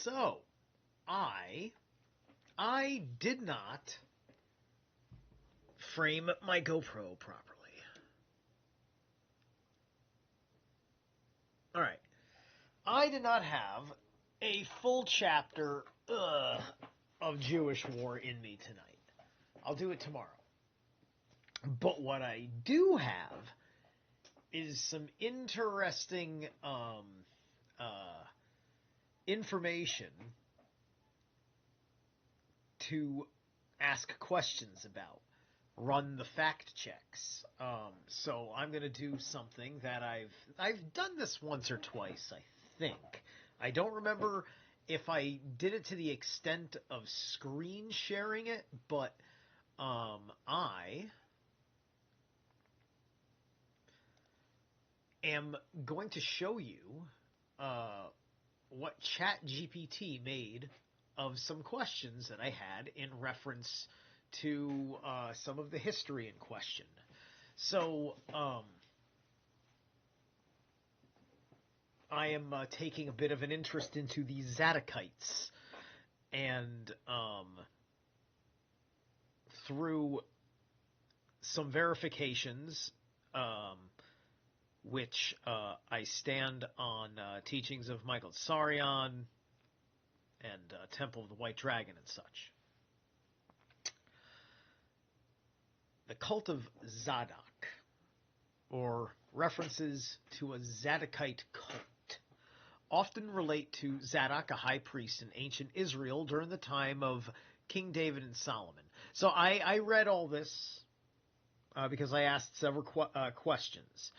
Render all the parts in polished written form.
So, I did not frame my GoPro properly. All right. I did not have a full chapter of Jewish war in me tonight. I'll do it tomorrow. But what I do have is some interesting information to ask questions about, run the fact checks. So I'm going to do something that I've done this once or twice, I think. I don't remember if I did it to the extent of screen sharing it, but I am going to show you what ChatGPT made of some questions that I had in reference to some of the history in question. So, I am taking a bit of an interest into the Zadokites, and through some verifications, which I stand on teachings of Michael Tsarion and Temple of the White Dragon and such. The cult of Zadok, or references to a Zadokite cult, often relate to Zadok, a high priest in ancient Israel during the time of King David and Solomon. So I read all this because I asked several questions.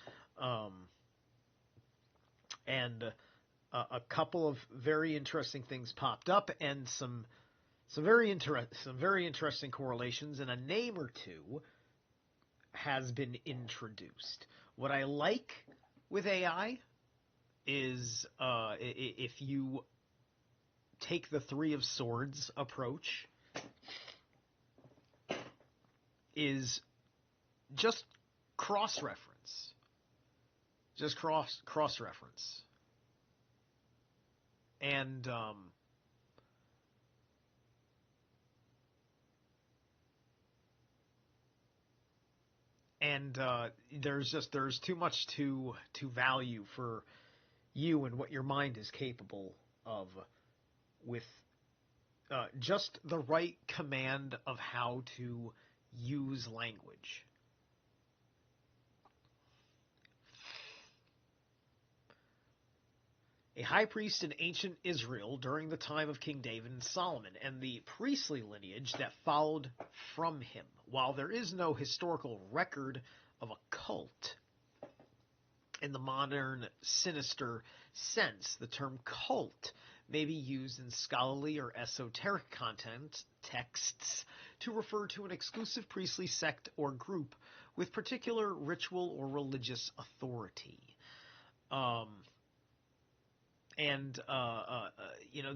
And a couple of very interesting things popped up, and some very interesting correlations, and a name or two has been introduced. What I like with AI is if you take the Three of Swords approach, is just cross-reference. Just cross-reference. And there's too much to value for you and what your mind is capable of with just the right command of how to use language. A high priest in ancient Israel during the time of King David and Solomon, and the priestly lineage that followed from him. While there is no historical record of a cult in the modern sinister sense, the term cult may be used in scholarly or esoteric content texts to refer to an exclusive priestly sect or group with particular ritual or religious authority.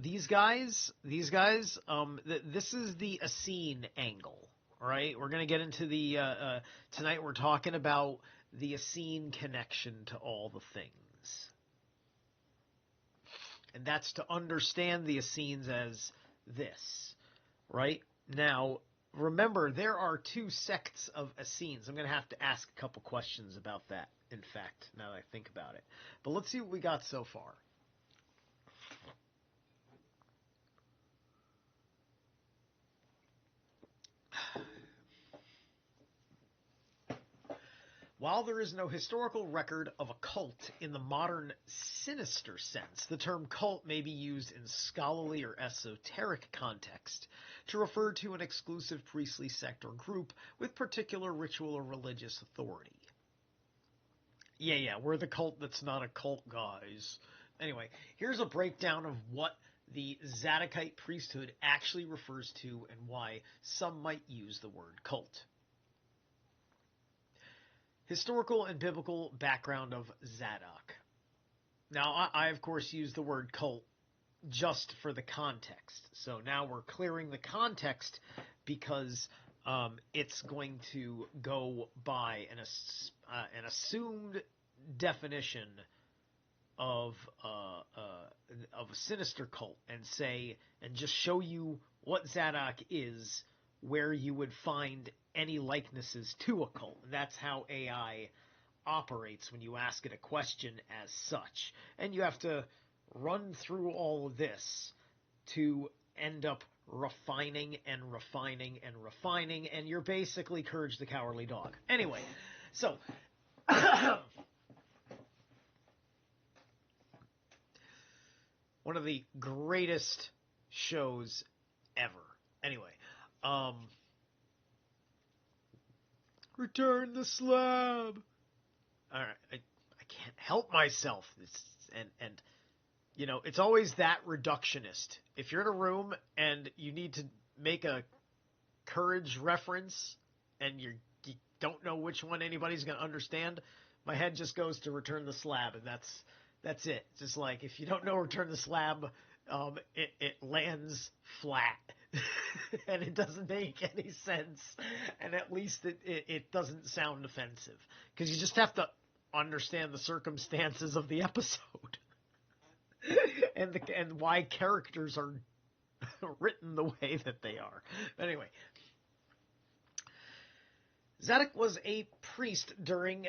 These guys, this is the Essene angle, all right? We're going to get into the, tonight we're talking about the Essene connection to all the things. And that's to understand the Essenes as this, right? Now, remember, there are two sects of Essenes. I'm going to have to ask a couple questions about that, in fact, now that I think about it. But let's see what we got so far. While there is no historical record of a cult in the modern sinister sense, the term cult may be used in scholarly or esoteric context to refer to an exclusive priestly sect or group with particular ritual or religious authority. Yeah, we're the cult that's not a cult, guys. Anyway, here's a breakdown of what the Zadokite priesthood actually refers to and why some might use the word cult. Historical and biblical background of Zadok. Now, I of course use the word cult just for the context. So now we're clearing the context because it's going to go by an assumed definition of a sinister cult and just show you what Zadok is, where you would find any likenesses to a cult. And that's how AI operates when you ask it a question as such. And you have to run through all of this to end up refining and refining and refining, and you're basically Courage the Cowardly Dog. Anyway, so one of the greatest shows ever. Anyway, return the slab. All right, I can't help myself. And you know, it's always that reductionist. If you're in a room and you need to make a Courage reference and you don't know which one anybody's going to understand, my head just goes to Return the Slab, and that's it. Just like, if you don't know Return the Slab, it lands flat, and it doesn't make any sense, and at least it doesn't sound offensive, because you just have to understand the circumstances of the episode. and why characters are written the way that they are. Anyway, Zadok was a priest during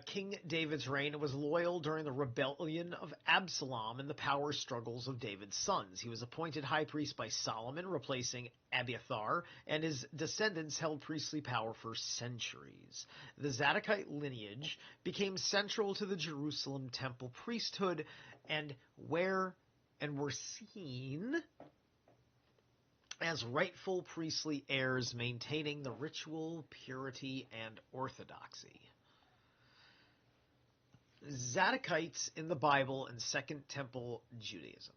King David's reign and was loyal during the rebellion of Absalom and the power struggles of David's sons. He was appointed high priest by Solomon, replacing Abiathar, and his descendants held priestly power for centuries. The Zadokite lineage became central to the Jerusalem temple priesthood and were seen as rightful priestly heirs, maintaining the ritual purity and orthodoxy. Zadokites in the Bible and Second Temple Judaism.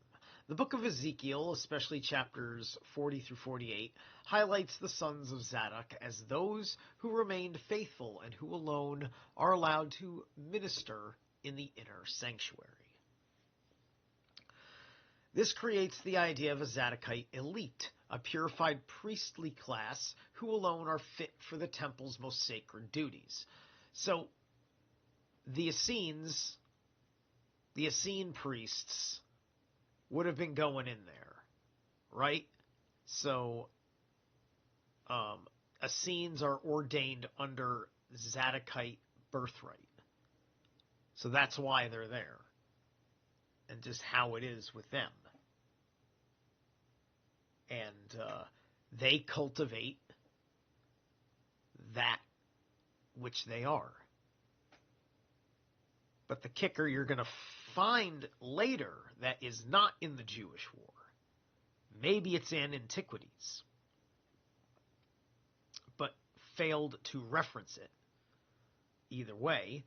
The book of Ezekiel, especially chapters 40 through 48, highlights the sons of Zadok as those who remained faithful and who alone are allowed to minister in the inner sanctuary. This creates the idea of a Zadokite elite, a purified priestly class who alone are fit for the temple's most sacred duties. So, the Essene priests would have been going in there, right? So, Essenes are ordained under Zadokite birthright. So that's why they're there. And just how it is with them. And they cultivate that which they are. But the kicker you're going to find later that is not in the Jewish war, maybe it's in Antiquities, but failed to reference it, either way,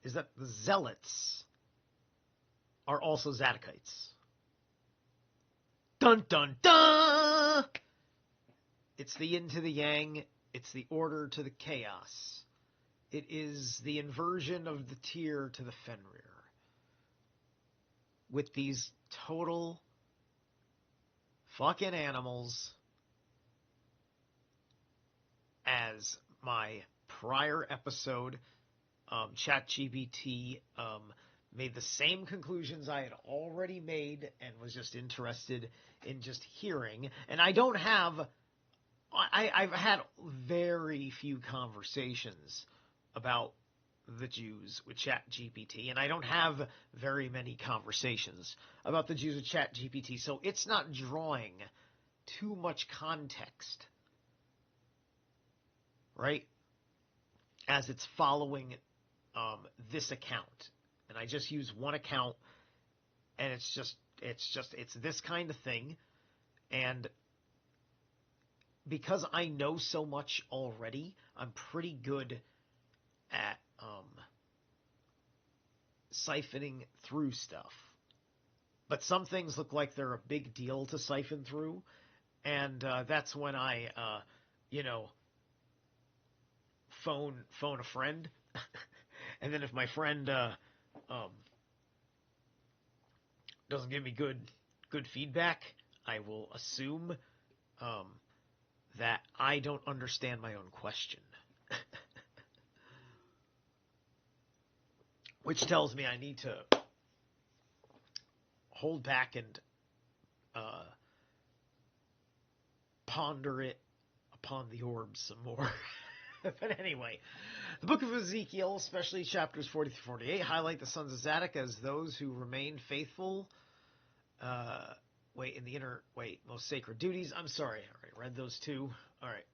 is that the Zealots are also Zadokites. Dun dun dun! It's the yin to the yang, it's the order to the chaos. It is the inversion of the Tyr to the Fenrir. With these total fucking animals, as my prior episode, ChatGPT, made the same conclusions I had already made and was just interested in just hearing. And I've had very few conversations about the Jews with ChatGPT, and I don't have very many conversations about the Jews with ChatGPT, so it's not drawing too much context, right, as it's following this account. And I just use one account, and it's this kind of thing. And because I know so much already, I'm pretty good at siphoning through stuff. But some things look like they're a big deal to siphon through, and that's when I, phone a friend. And then if my friend doesn't give me good feedback, I will assume that I don't understand my own question. Which tells me I need to hold back and ponder it upon the orbs some more. But anyway, the book of Ezekiel, especially chapters 40 through 48, highlight the sons of Zadok as those who remain faithful. Most sacred duties. I'm sorry, I already read those two. All right.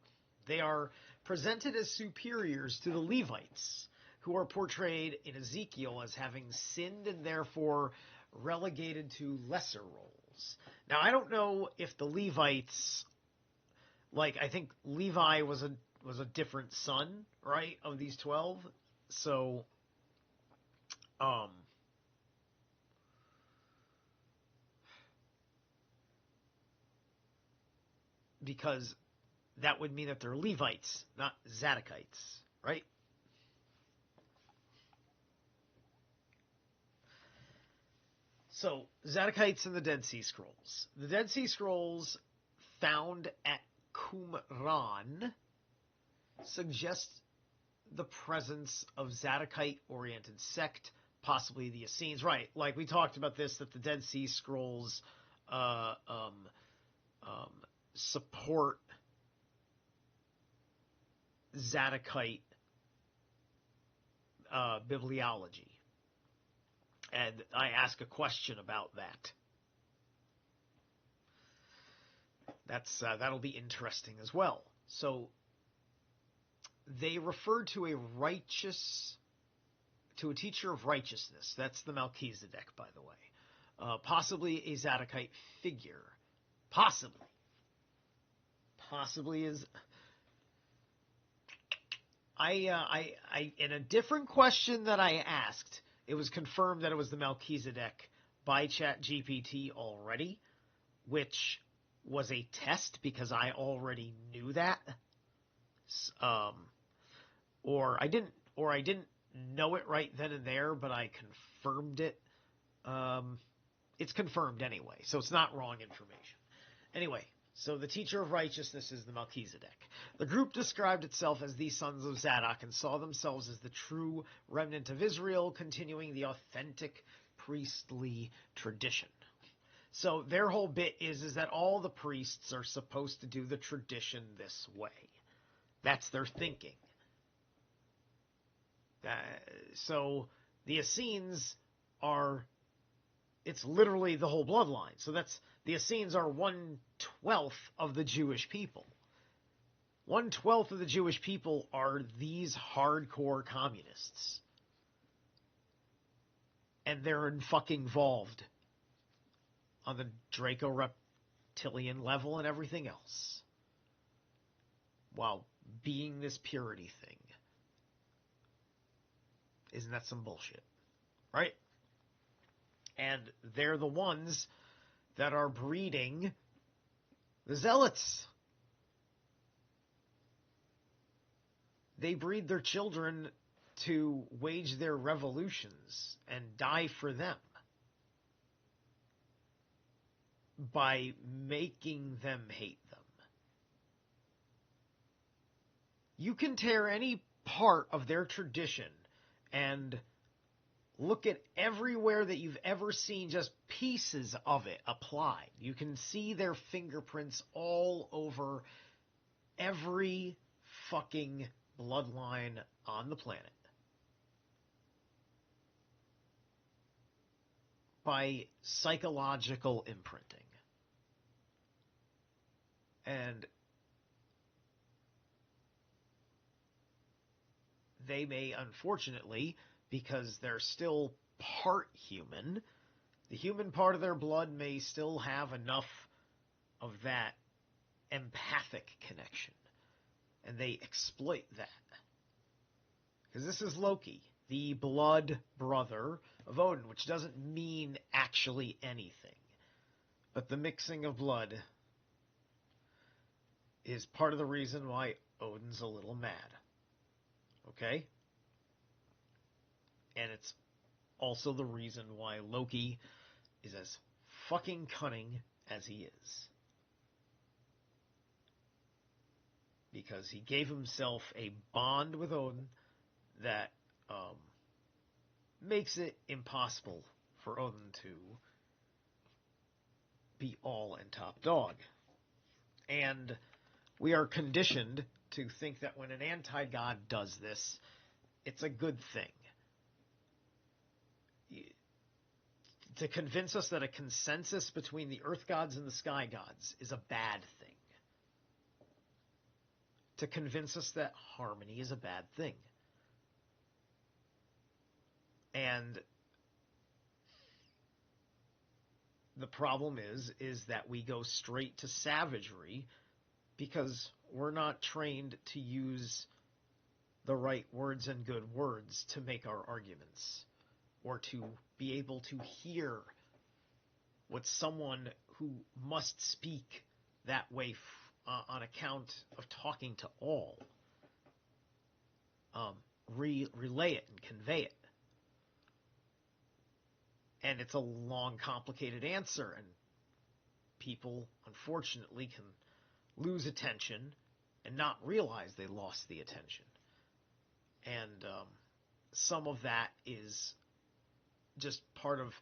They are presented as superiors to the Levites, who are portrayed in Ezekiel as having sinned and therefore relegated to lesser roles. Now, I don't know if the Levites, I think Levi was a different son, right, of these 12. So, because that would mean that they're Levites, not Zadokites, right? So, Zadokites and the Dead Sea Scrolls. The Dead Sea Scrolls found at Qumran suggest the presence of Zadokite-oriented sect, possibly the Essenes. Right, like we talked about this, that the Dead Sea Scrolls support Zadokite bibliology. And I ask a question about that. That'll be interesting as well. So they referred to a teacher of righteousness. That's the Melchizedek, by the way. Possibly a Zadokite figure. Possibly is. In a different question that I asked, it was confirmed that it was the Melchizedek by ChatGPT already, which was a test because I already knew that. Or I didn't know it right then and there, but I confirmed it. It's confirmed anyway, so it's not wrong information. Anyway, so the teacher of righteousness is the Melchizedek. The group described itself as the sons of Zadok and saw themselves as the true remnant of Israel, continuing the authentic priestly tradition. So their whole bit is that all the priests are supposed to do the tradition this way. That's their thinking. So the Essenes are, it's literally the whole bloodline. So the Essenes are 1/12 of the Jewish people. 1/12 of the Jewish people are these hardcore communists. And they're fucking involved on the Draco-Reptilian level and everything else, while being this purity thing. Isn't that some bullshit? Right? And they're the ones that are breeding the zealots. They breed their children to wage their revolutions and die for them by making them hate them. You can tear any part of their tradition and look at everywhere that you've ever seen just pieces of it applied. You can see their fingerprints all over every fucking bloodline on the planet. By psychological imprinting. And they may, unfortunately, because they're still part human, the human part of their blood may still have enough of that empathic connection. And they exploit that. Because this is Loki, the blood brother of Odin, which doesn't mean actually anything. But the mixing of blood is part of the reason why Odin's a little mad. Okay? And it's also the reason why Loki is as fucking cunning as he is. Because he gave himself a bond with Odin that makes it impossible for Odin to be all and top dog. And we are conditioned to think that when an anti-god does this, it's a good thing. To convince us that a consensus between the earth gods and the sky gods is a bad thing. To convince us that harmony is a bad thing. And the problem is that we go straight to savagery because we're not trained to use the right words and good words to make our arguments, or to be able to hear what someone who must speak that way on account of talking to all, relay it and convey it. And it's a long, complicated answer, and people, unfortunately, can lose attention and not realize they lost the attention. And some of that is just part of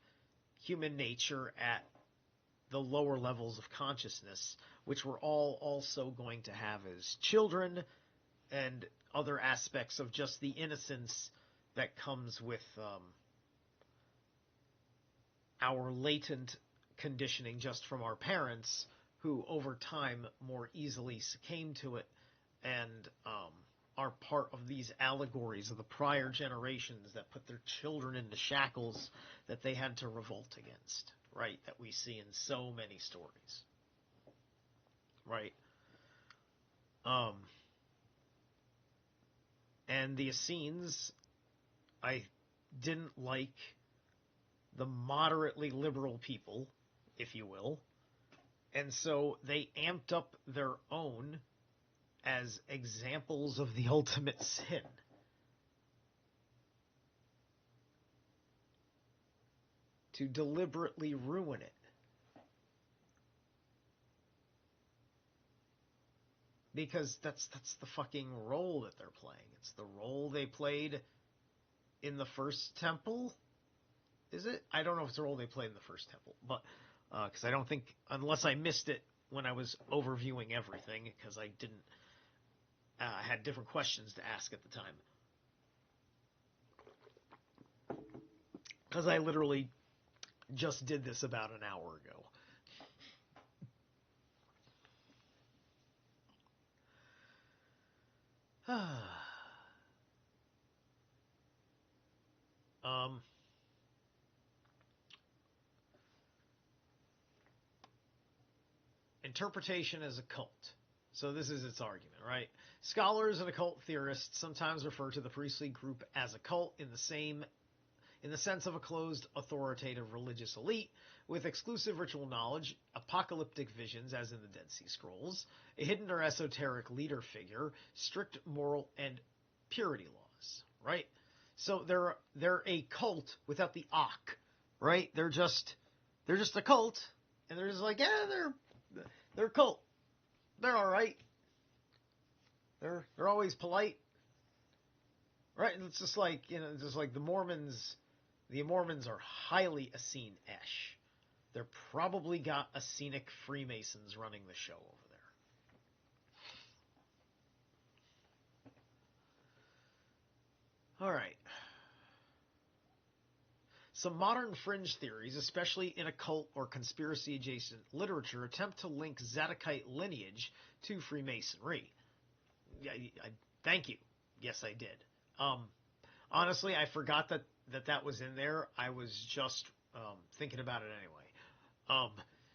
human nature at the lower levels of consciousness, which we're all also going to have as children, and other aspects of just the innocence that comes with our latent conditioning just from our parents, who over time more easily succumb to it and are part of these allegories of the prior generations that put their children into shackles that they had to revolt against, right? That we see in so many stories, right? And the Essenes, I didn't like the moderately liberal people, if you will, and so they amped up their own as examples of the ultimate sin. To deliberately ruin it. Because that's the fucking role that they're playing. It's the role they played in the first temple. Is it? I don't know if it's the role they played in the first temple, but because I don't think, unless I missed it when I was overviewing everything, because I didn't. I had different questions to ask at the time. Because I literally just did this about an hour ago. Interpretation as a cult. So this is its argument, right? Scholars and occult theorists sometimes refer to the priestly group as a cult in the sense of a closed, authoritative religious elite with exclusive ritual knowledge, apocalyptic visions, as in the Dead Sea Scrolls, a hidden or esoteric leader figure, strict moral and purity laws, right? So they're a cult without the "ak," right? They're just a cult, and they're just like, yeah, they're a cult. They're all right. They're always polite, right? And it's just like, just like the Mormons. The Mormons are highly Essene-esh. They're probably got Essenic Freemasons running the show over there. All right. Some modern fringe theories, especially in occult or conspiracy-adjacent literature, attempt to link Zadokite lineage to Freemasonry. Thank you. Yes, I did. Honestly, I forgot that was in there. I was just thinking about it anyway.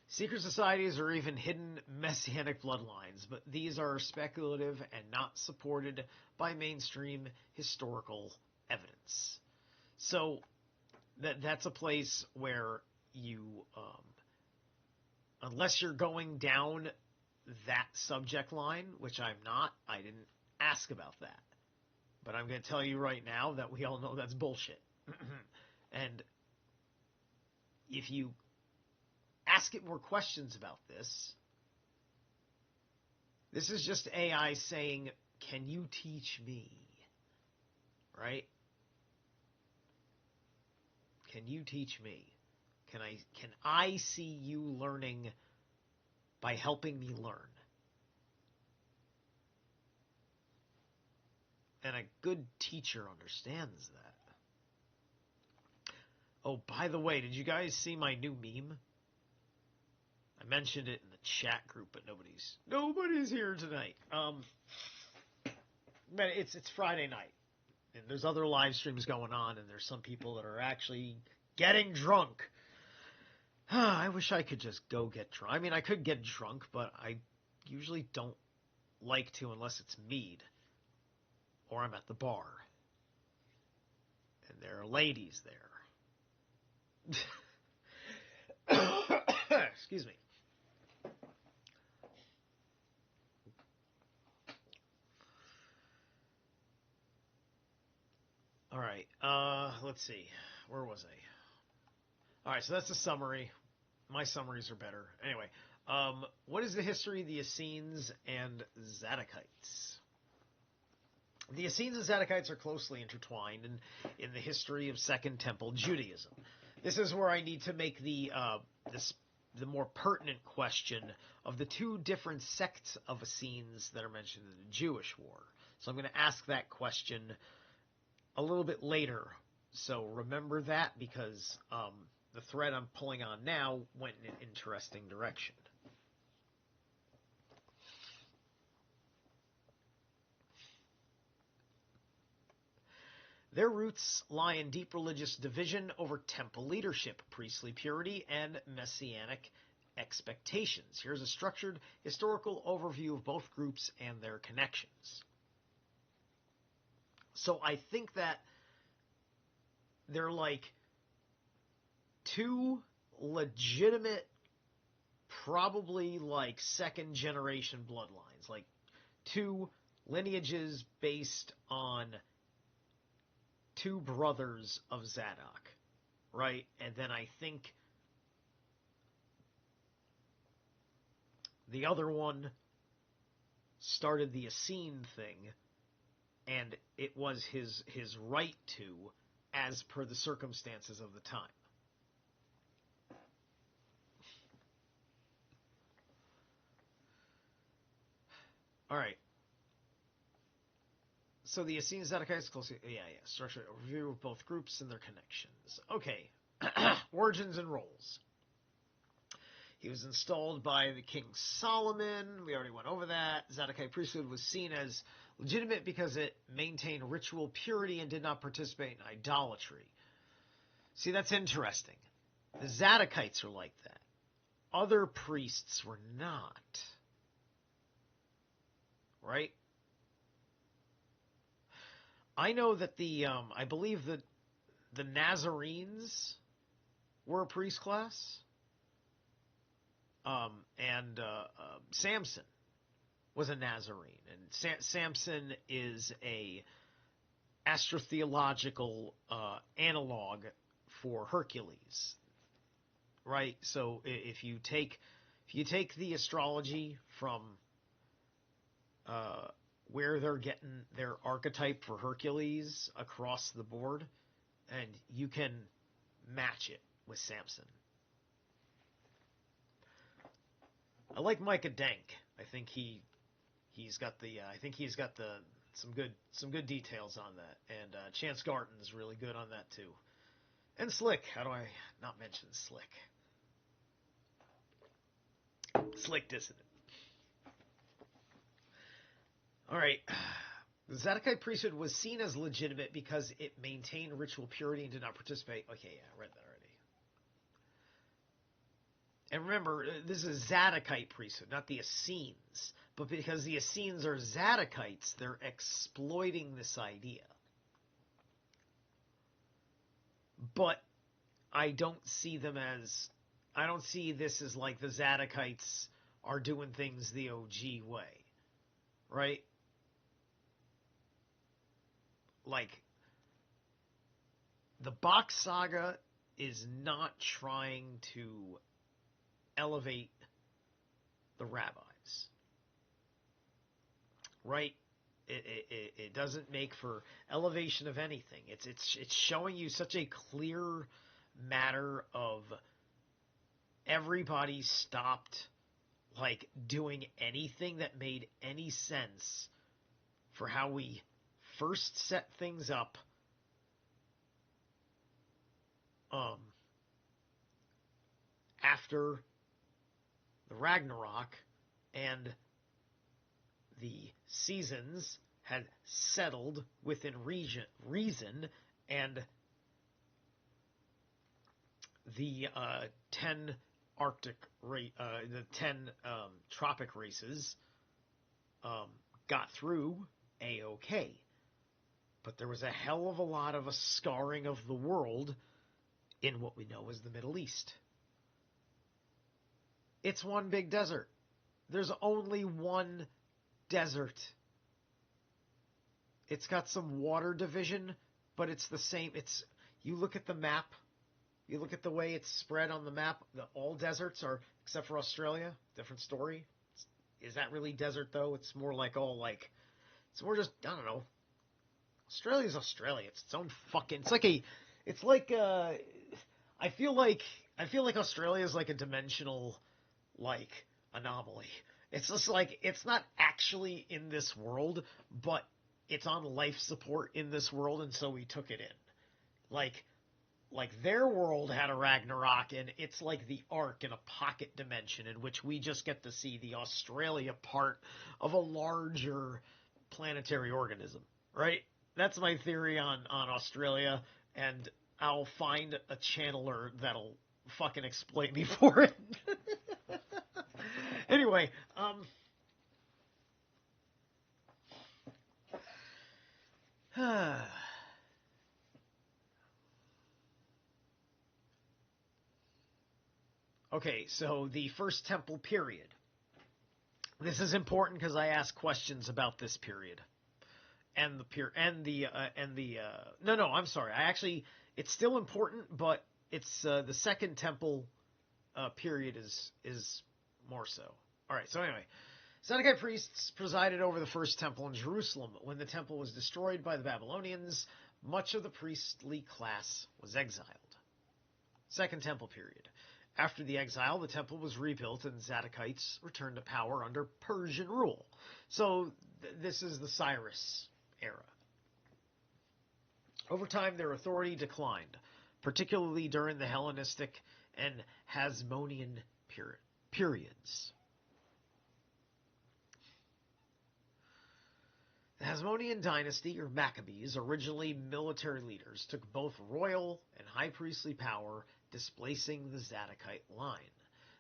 Secret societies or even hidden messianic bloodlines, but these are speculative and not supported by mainstream historical evidence. So that's a place where you, unless you're going down that subject line, which I'm not, I didn't ask about that. But I'm going to tell you right now that we all know that's bullshit. And if you ask it more questions about this is just AI saying, can you teach me? Right? Can you teach me? Can I see you learning by helping me learn? And a good teacher understands that. Oh, by the way, did you guys see my new meme? I mentioned it in the chat group, but nobody's here tonight. But it's Friday night, and there's other live streams going on, and there's some people that are actually getting drunk. I wish I could just go get drunk. I mean, I could get drunk, but I usually don't like to unless it's mead or I'm at the bar and there are ladies there. Excuse me. All right. Let's see. Where was I? All right. So that's the summary. My summaries are better. Anyway, what is the history of the Essenes and Zadokites? The Essenes and Zadokites are closely intertwined in the history of Second Temple Judaism. This is where I need to make the more pertinent question of the two different sects of Essenes that are mentioned in the Jewish War. So I'm going to ask that question a little bit later. So remember that, because the thread I'm pulling on now went in an interesting direction. Their roots lie in deep religious division over temple leadership, priestly purity, and messianic expectations. Here's a structured historical overview of both groups and their connections. So I think that they're like two legitimate, probably like second generation bloodlines, like two lineages based on two brothers of Zadok, right? And then I think the other one started the Essene thing, and it was his right to, as per the circumstances of the time. All right. So the Essenes Zadokites closely, structure overview of both groups and their connections. Okay, origins and roles. He was installed by the King Solomon. We already went over that. Zadokite priesthood was seen as legitimate because it maintained ritual purity and did not participate in idolatry. See, that's interesting. The Zadokites are like that. Other priests were not. Right? I know that I believe that the Nazarenes were a priest class, and Samson was a Nazarene, and Samson is a astrotheological analog for Hercules, right? So if you take the astrology from where they're getting their archetype for Hercules across the board, and you can match it with Samson. I like Micah Dank. I think he's got some good details on that, and Chance Garton's really good on that too. And Slick. How do I not mention Slick? Slick Dissident. All right. The Zadokite priesthood was seen as legitimate because it maintained ritual purity and did not participate. Okay, yeah, I read that already. And remember, this is Zadokite priesthood, not the Essenes. But because the Essenes are Zadokites, they're exploiting this idea. But I don't see this as like the Zadokites are doing things the OG way. Right? Like, the Bach Saga is not trying to elevate the rabbis, right? It doesn't make for elevation of anything. It's showing you such a clear matter of everybody stopped, like, doing anything that made any sense for how we first set things up after the Ragnarok and the seasons had settled within reason, and the 10 the 10 tropic races got through A-OK. But there was a hell of a lot of a scarring of the world in what we know as the Middle East. It's one big desert. There's only one desert. It's got some water division, but it's the same. You look at the map, you look at the way it's spread on the map, all deserts are, except for Australia, different story. Is that really desert, though? It's more like it's more just, I don't know. Australia's Australia. It's its own fucking, I feel like Australia is like a dimensional, like, anomaly. It's just like, it's not actually in this world, but it's on life support in this world, and so we took it in. Like their world had a Ragnarok, and it's like the arc in a pocket dimension in which we just get to see the Australia part of a larger planetary organism, right? That's my theory on Australia, and I'll find a channeler that'll fucking exploit me for it. Anyway, okay, so the First Temple period. This is important because I ask questions about this period. And I'm sorry. It's still important, but it's the Second Temple period is more so. All right. So anyway, Zadokite priests presided over the First Temple in Jerusalem. When the temple was destroyed by the Babylonians, much of the priestly class was exiled. Second Temple period. After the exile, the temple was rebuilt and Zadokites returned to power under Persian rule. So this is the Cyrus era. Over time, their authority declined, particularly during the Hellenistic and Hasmonean periods. The Hasmonean dynasty, or Maccabees, originally military leaders, took both royal and high priestly power, displacing the Zadokite line.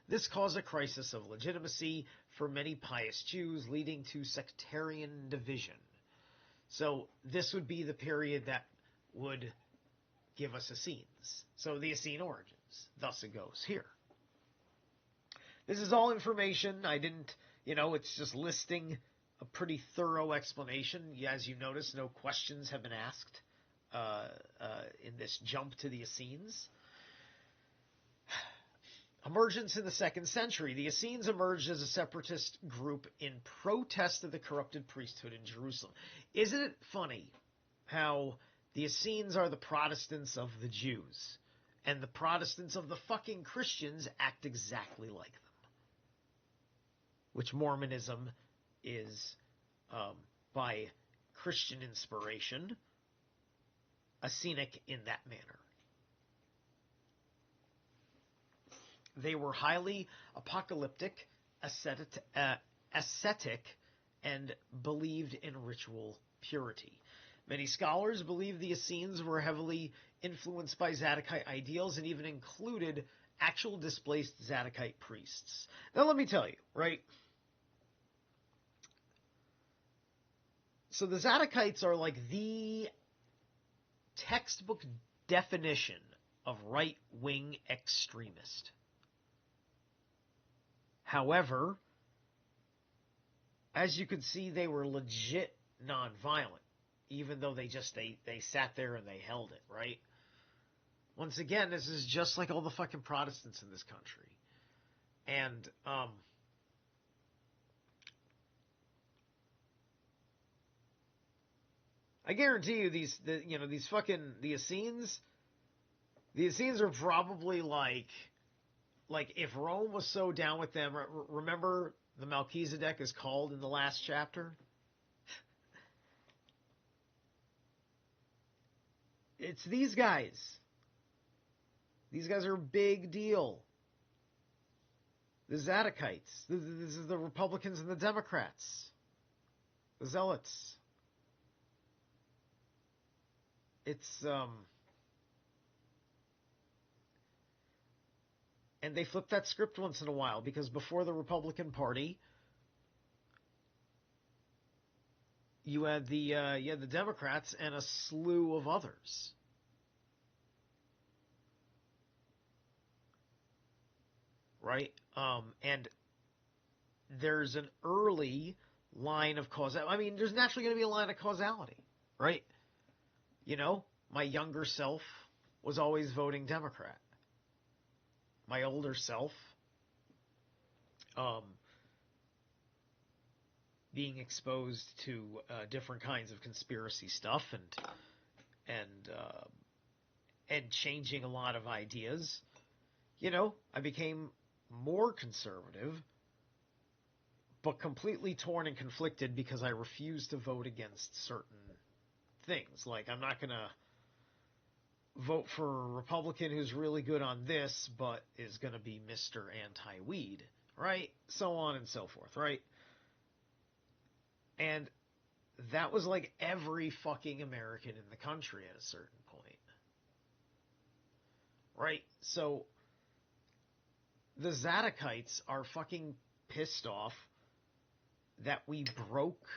This caused a crisis of legitimacy for many pious Jews, leading to sectarian division. So this would be the period that would give us Essenes. So the Essene origins. Thus it goes here. This is all information. I didn't, it's just listing a pretty thorough explanation. As you notice, no questions have been asked in this jump to the Essenes. Emergence in the 2nd century. The Essenes emerged as a separatist group in protest of the corrupted priesthood in Jerusalem. Isn't it funny how the Essenes are the Protestants of the Jews, and the Protestants of the fucking Christians act exactly like them? Which Mormonism is, by Christian inspiration, Essenic in that manner. They were highly apocalyptic, ascetic, and believed in ritual purity. Many scholars believe the Essenes were heavily influenced by Zadokite ideals and even included actual displaced Zadokite priests. Now let me tell you, right? So the Zadokites are like the textbook definition of right-wing extremist. However, as you could see, they were legit nonviolent, even though they sat there and they held it, right? Once again, this is just like all the fucking Protestants in this country. And, I guarantee you the Essenes are probably like like, if Rome was so down with them, remember the Melchizedek is called in the last chapter? It's these guys. These guys are a big deal. The Zadokites. This is the Republicans and the Democrats. The Zealots. It's, and they flip that script once in a while, because before the Republican Party, you had the Democrats and a slew of others. Right? And there's an early line of causality. I mean, there's naturally going to be a line of causality, right? You know, my younger self was always voting Democrat. My older self, being exposed to different kinds of conspiracy stuff and changing a lot of ideas, you know, I became more conservative, but completely torn and conflicted because I refused to vote against certain things. Like, I'm not going to vote for a Republican who's really good on this, but is going to be Mr. Anti-Weed, right? So on and so forth, right? And that was like every fucking American in the country at a certain point. Right? So the Zadokites are fucking pissed off that we broke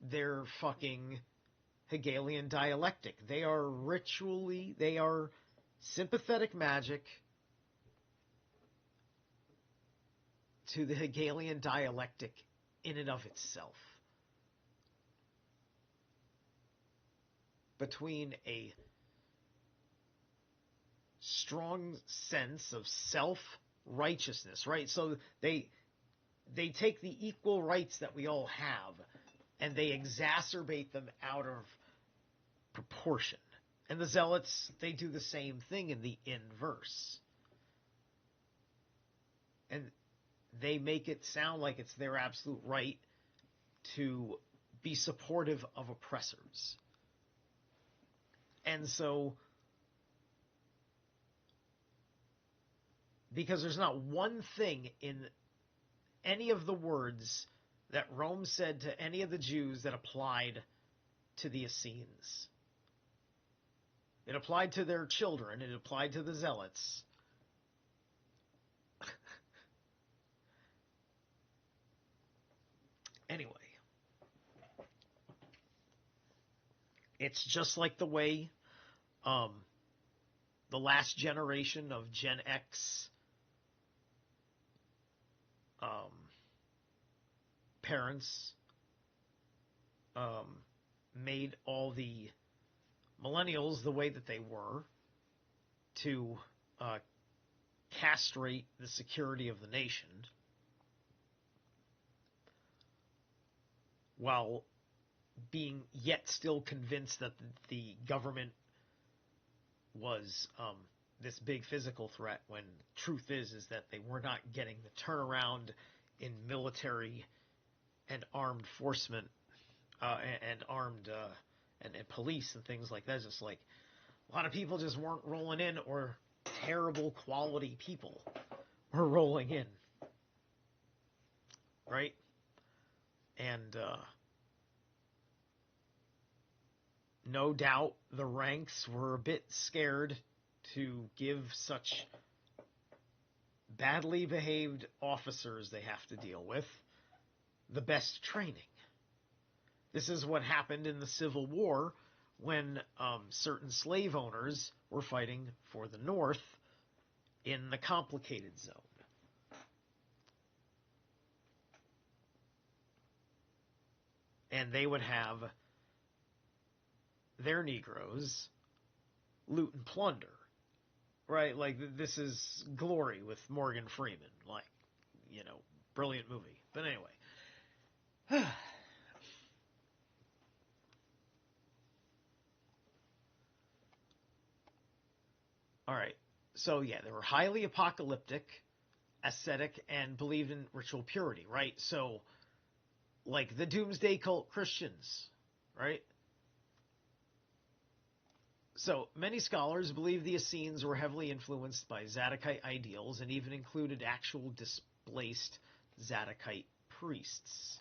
their fucking Hegelian dialectic. They are sympathetic magic to the Hegelian dialectic in and of itself. Between a strong sense of self-righteousness, right? So they take the equal rights that we all have and they exacerbate them out of proportion. And the Zealots, they do the same thing in the inverse. And they make it sound like it's their absolute right to be supportive of oppressors. And so, because there's not one thing in any of the words that Rome said to any of the Jews that applied to the Essenes. It applied to their children. It applied to the Zealots. Anyway, it's just like the way the last generation of Gen X parents made all the millennials the way that they were to castrate the security of the nation, while being yet still convinced that the government was this big physical threat, when truth is that they were not getting the turnaround in military and armed forcemen and armed and police and things like that. It's just like a lot of people just weren't rolling in, or terrible quality people were rolling in, right? And no doubt the ranks were a bit scared to give such badly behaved officers they have to deal with the best training. This is what happened in the Civil War when certain slave owners were fighting for the North in the complicated zone. And they would have their Negroes loot and plunder, right? Like, this is Glory with Morgan Freeman. Like, you know, brilliant movie. But anyway. All right. So yeah, they were highly apocalyptic, ascetic, and believed in ritual purity, right? So like the Doomsday Cult Christians, right? So many scholars believe the Essenes were heavily influenced by Zadokite ideals and even included actual displaced Zadokite priests.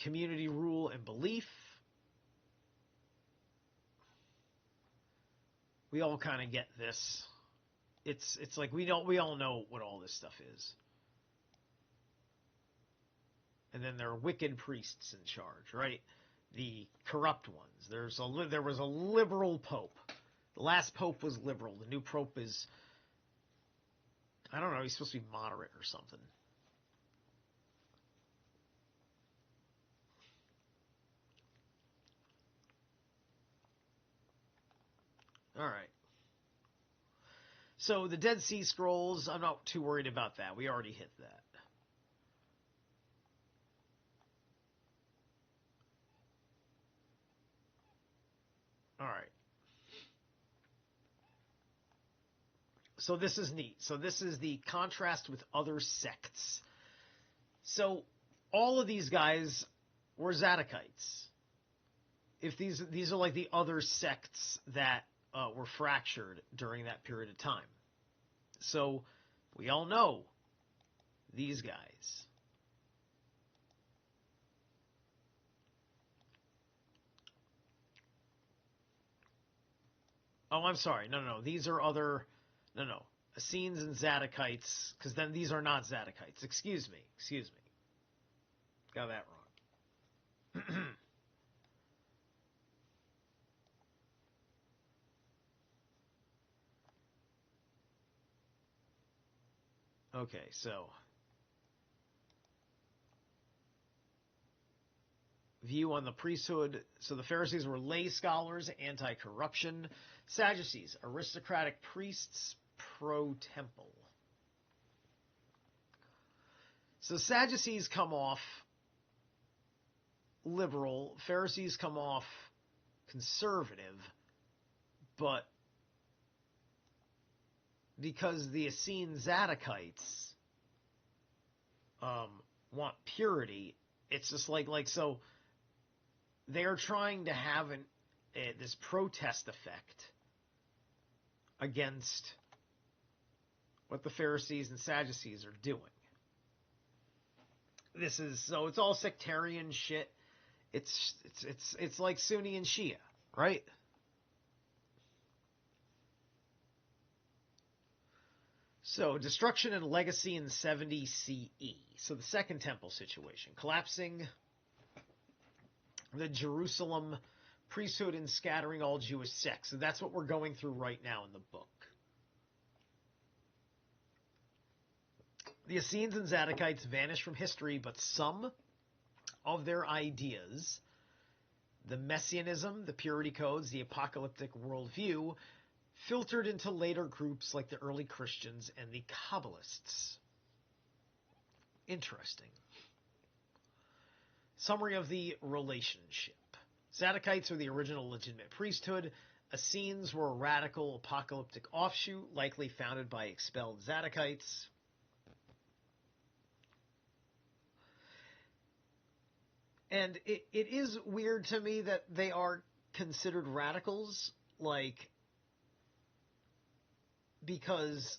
Community rule and belief. We all kind of get this. It's like we all know what all this stuff is. And then there are wicked priests in charge, right? The corrupt ones. There was a liberal pope. The last pope was liberal. The new pope is, I don't know, he's supposed to be moderate or something. All right. So the Dead Sea Scrolls, I'm not too worried about that. We already hit that. All right. So this is neat. So this is the contrast with other sects. So all of these guys were Zadokites. If these are like the other sects that were fractured during that period of time. So we all know these guys. Oh, I'm sorry. No. These are other. No. Essenes and Zadokites, because then these are not Zadokites. Excuse me. Got that wrong. Okay, so view on the priesthood. So the Pharisees were lay scholars, anti-corruption. Sadducees, aristocratic priests, pro-temple. So Sadducees come off liberal, Pharisees come off conservative, but because the Essene Zadokites want purity, it's just like so they're trying to have this protest effect against what the Pharisees and Sadducees are doing. So it's all sectarian shit. It's like Sunni and Shia, right? So destruction and legacy in 70 CE. So the Second Temple situation, collapsing the Jerusalem priesthood and scattering all Jewish sects. So that's what we're going through right now in the book. The Essenes and Zadokites vanished from history, but some of their ideas, the Messianism, the purity codes, the apocalyptic worldview, filtered into later groups like the early Christians and the Kabbalists. Interesting. Summary of the relationship. Zadokites were the original legitimate priesthood. Essenes were a radical apocalyptic offshoot, likely founded by expelled Zadokites. And it is weird to me that they are considered radicals, because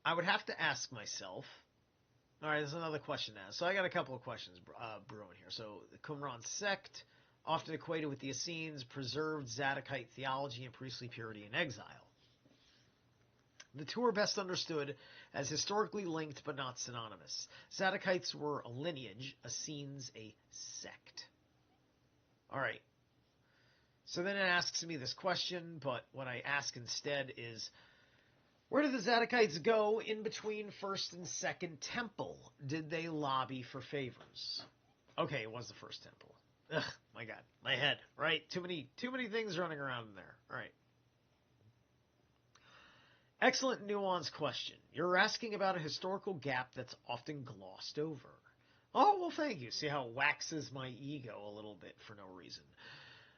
I would have to ask myself. All right, there's another question now. So I got a couple of questions brewing here. So the Qumran sect, often equated with the Essenes, preserved Zadokite theology and priestly purity in exile. The two are best understood as historically linked but not synonymous. Zadokites were a lineage, Essenes a sect. All right. So then it asks me this question, but what I ask instead is, where did the Zadokites go in between First and Second Temple? Did they lobby for favors? Okay, it was the First Temple. Ugh, my God, my head, right? Too many things running around in there. All right. Excellent nuanced question. You're asking about a historical gap that's often glossed over. Oh, well, thank you. See how it waxes my ego a little bit for no reason.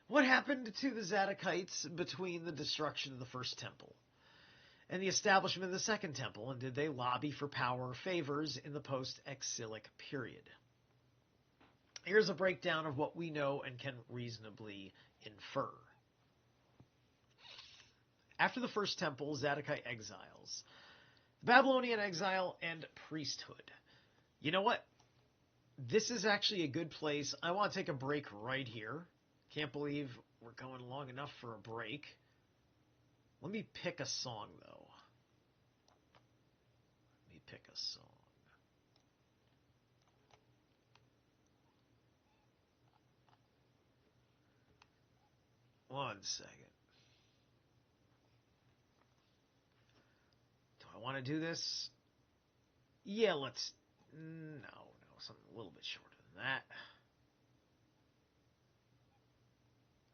What happened to the Zadokites between the destruction of the First Temple and the establishment of the Second Temple, and did they lobby for power or favors in the post-exilic period? Here's a breakdown of what we know and can reasonably infer. After the First Temple, Zadokite exiles, Babylonian exile, and priesthood. You know what? This is actually a good place. I want to take a break right here. Can't believe we're going long enough for a break. Let me pick a song, though. Let me pick a song. One second. Do I want to do this? Yeah, let's... No, something a little bit shorter than that.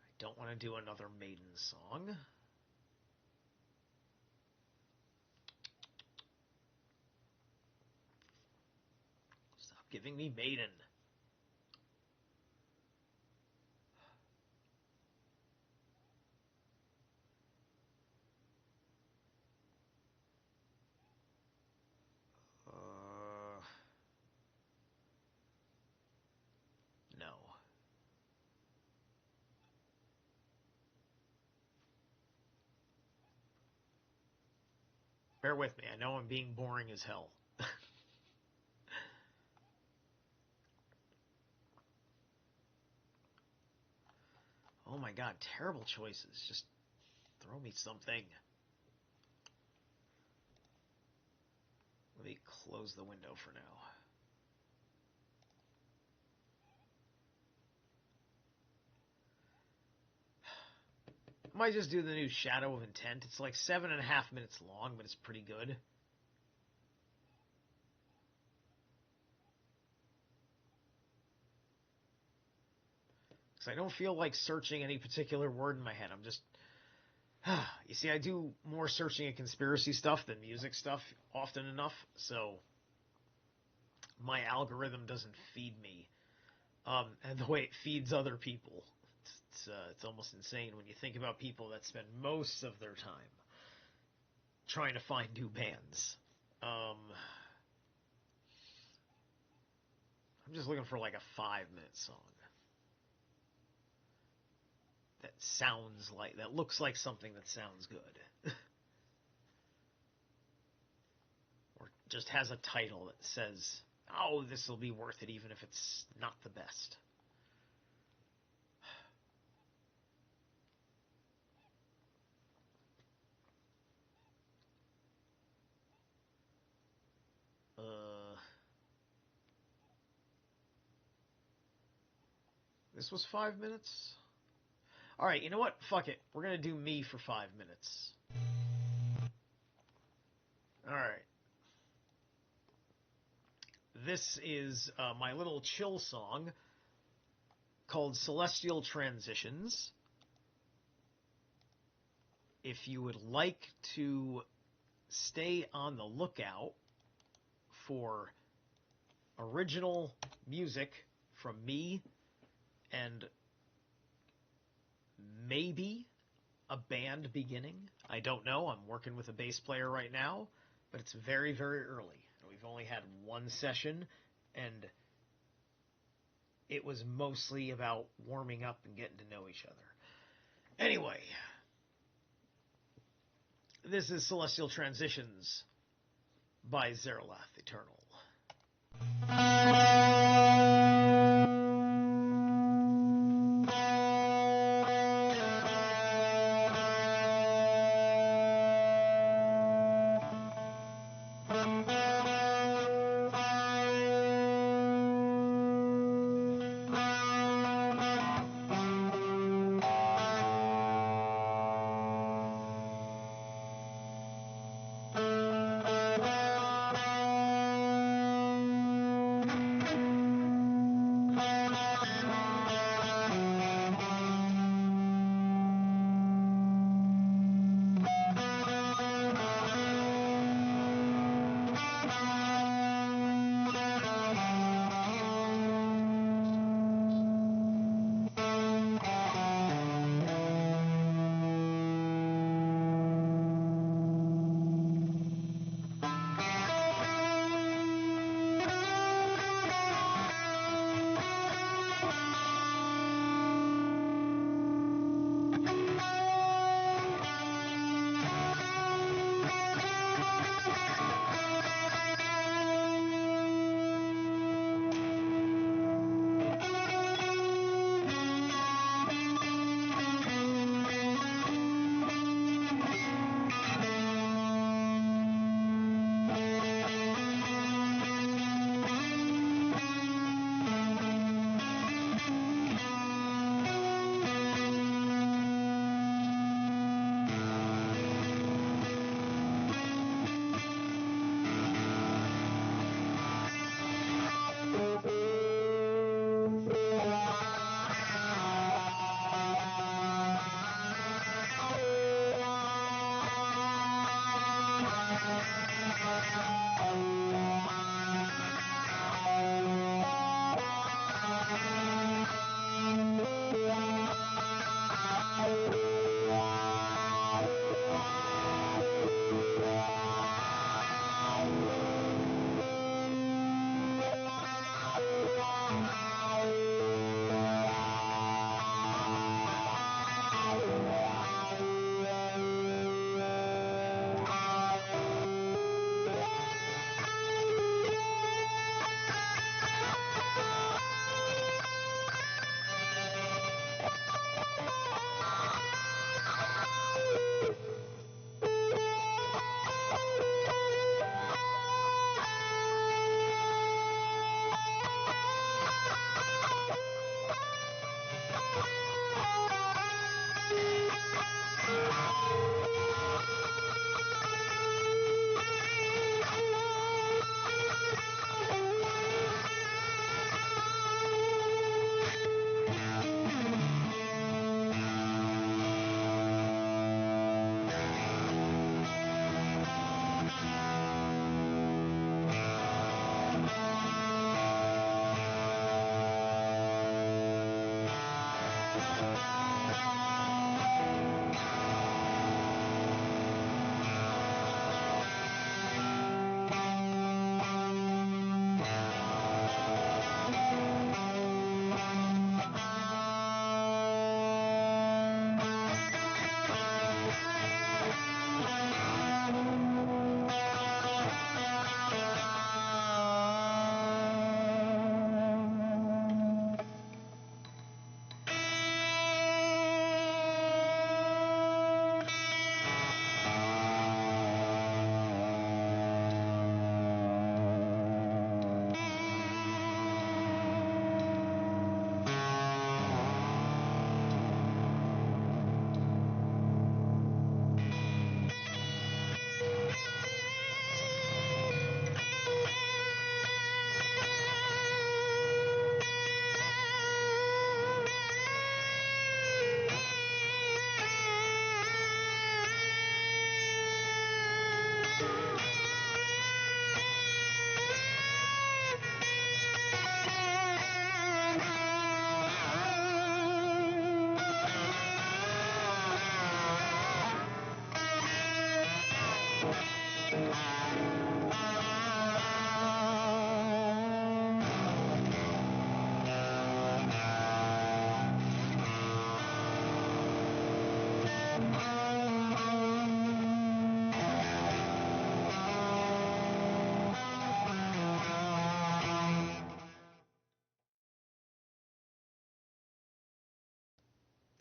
I don't want to do another Maiden song. Stop giving me Maiden. No. Bear with me. I know I'm being boring as hell. Oh my god, terrible choices. Just throw me something. Let me close the window for now. I might just do the new Shadow of Intent. It's like 7.5 minutes long, but it's pretty good. Because I don't feel like searching any particular word in my head. I'm just... You see, I do more searching at conspiracy stuff than music stuff often enough, so my algorithm doesn't feed me. And the way it feeds other people. It's almost insane when you think about people that spend most of their time trying to find new bands. I'm just looking for like a 5-minute song that looks like something that sounds good. Or just has a title that says, oh, this will be worth it even if it's not the best. This was 5 minutes? Alright, you know what? Fuck it. We're gonna do me for 5 minutes. Alright. This is my little chill song called Celestial Transitions. If you would like to stay on the lookout for original music from me and maybe a band beginning. I don't know. I'm working with a bass player right now, but it's very, very early. We've only had one session, and it was mostly about warming up and getting to know each other. Anyway, this is Celestial Transitions by Zerilath Eternal.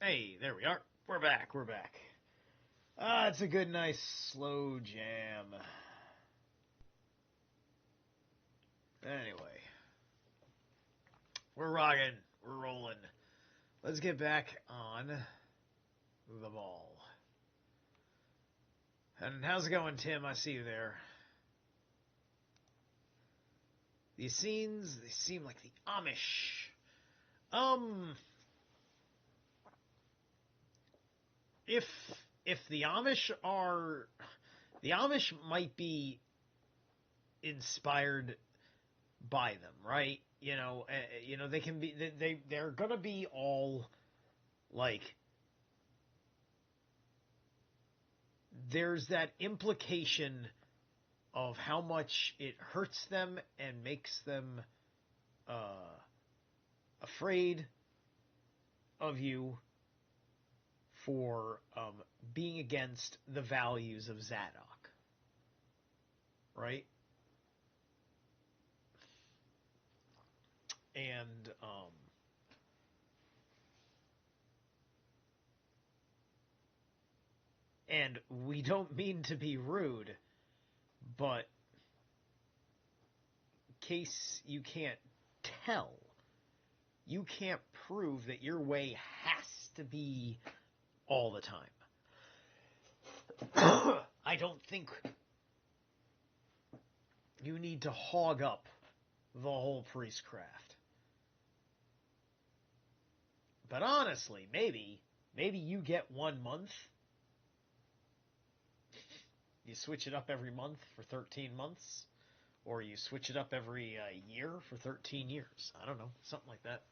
Hey, there we are. We're back. We're back. It's a good, nice, slow jam. Anyway, we're rocking. We're rolling. Let's get back on the ball. And how's it going, Tim? I see you there. These scenes, they seem like the Amish. If the Amish are, the Amish might be inspired by them, right? They can be, they're gonna be all like, there's that implication of how much it hurts them and makes them afraid of you for being against the values of Zadok, right? And we don't mean to be rude, but in case you can't tell, you can't prove that your way has to be all the time. I don't think you need to hog up the whole priestcraft. But honestly, maybe you get 1 month. You switch it up every month for 13 months. Or you switch it up every year for 13 years. I don't know, something like that.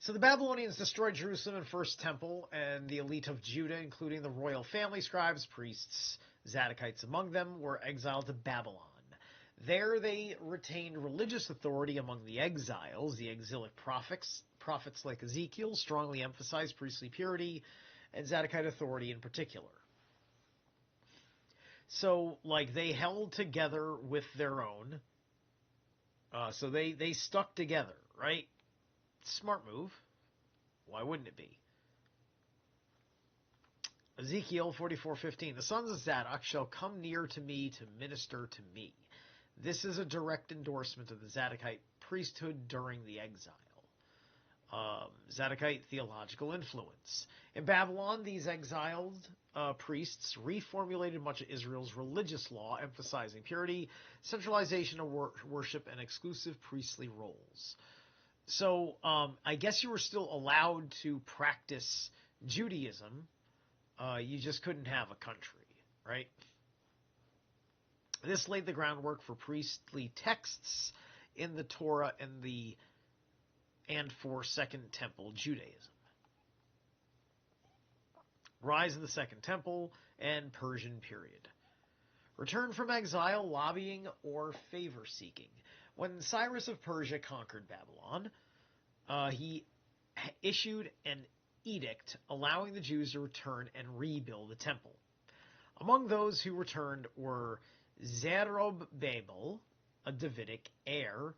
So the Babylonians destroyed Jerusalem and First Temple, and the elite of Judah, including the royal family, scribes, priests, Zadokites among them, were exiled to Babylon. There they retained religious authority among the exiles. The exilic prophets like Ezekiel, strongly emphasized priestly purity and Zadokite authority in particular. So, like, they held together with their own. So they stuck together, right? Smart move. Why wouldn't it be? Ezekiel 44:15. The sons of Zadok shall come near to me to minister to me. This is a direct endorsement of the Zadokite priesthood during the exile. Zadokite theological influence. In Babylon, these exiled priests reformulated much of Israel's religious law, emphasizing purity, centralization of worship, and exclusive priestly roles. So I guess you were still allowed to practice Judaism. You just couldn't have a country, right? This laid the groundwork for priestly texts in the Torah and for Second Temple Judaism. Rise of the Second Temple and Persian period. Return from exile, lobbying, or favor-seeking. When Cyrus of Persia conquered Babylon, he issued an edict allowing the Jews to return and rebuild the temple. Among those who returned were Zerubbabel, a Davidic heir.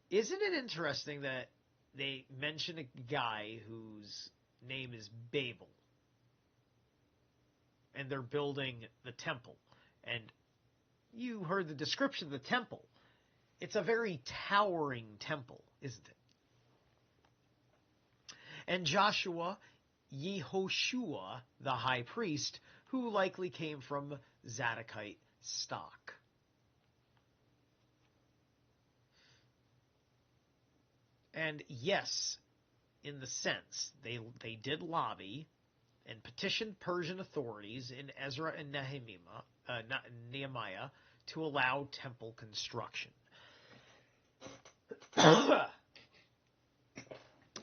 Isn't it interesting that they mention a guy whose name is Babel, and they're building the temple? And you heard the description of the temple. It's a very towering temple, isn't it? And Joshua, Yehoshua, the high priest, who likely came from Zadokite stock. And yes, in the sense, they did lobby and petitioned Persian authorities in Ezra and Nehemiah to allow temple construction.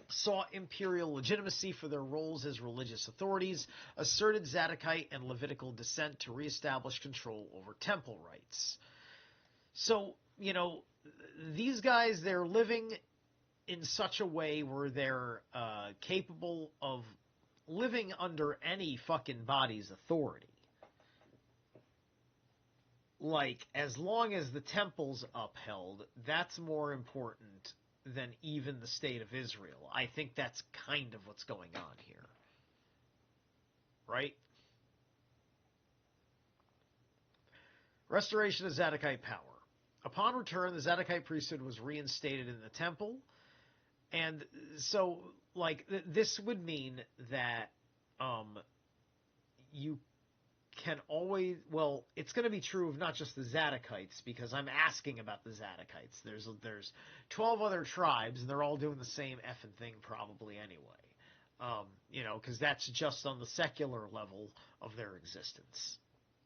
Sought imperial legitimacy for their roles as religious authorities, asserted Zadokite and Levitical descent to reestablish control over temple rights. So, these guys, they're living in such a way where they're capable of living under any fucking body's authority. Like, as long as the temple's upheld, that's more important than even the state of Israel. I think that's kind of what's going on here. Right? Restoration of Zadokite power. Upon return, the Zadokite priesthood was reinstated in the temple. And so, like, this would mean that you can always, well, it's going to be true of not just the Zadokites, because I'm asking about the Zadokites. There's 12 other tribes, and they're all doing the same effing thing probably anyway. Because that's just on the secular level of their existence.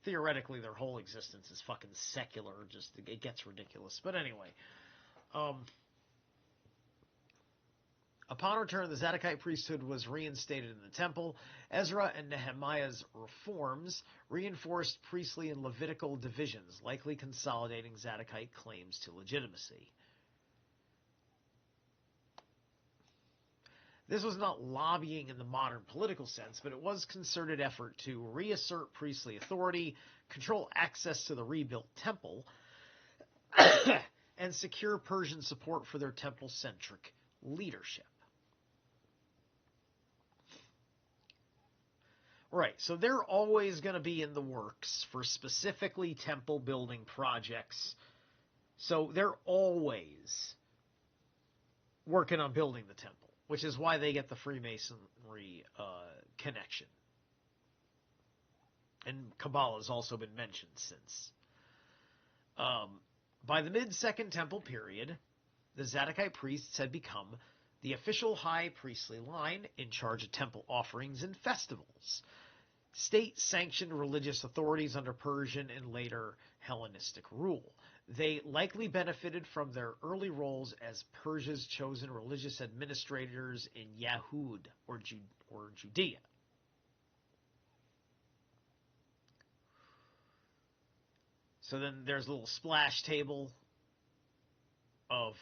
Theoretically, their whole existence is fucking secular. Just, it gets ridiculous. But anyway, upon return, the Zadokite priesthood was reinstated in the temple. Ezra and Nehemiah's reforms reinforced priestly and Levitical divisions, likely consolidating Zadokite claims to legitimacy. This was not lobbying in the modern political sense, but it was concerted effort to reassert priestly authority, control access to the rebuilt temple, and secure Persian support for their temple-centric leadership. Right, so they're always going to be in the works for specifically temple building projects. So they're always working on building the temple, which is why they get the Freemasonry connection. And Kabbalah has also been mentioned since. By the mid-Second Temple period, the Zadokite priests had become the official high priestly line in charge of temple offerings and festivals. State-sanctioned religious authorities under Persian and later Hellenistic rule. They likely benefited from their early roles as Persia's chosen religious administrators in Yahud, or Judea. So then there's a little splash table of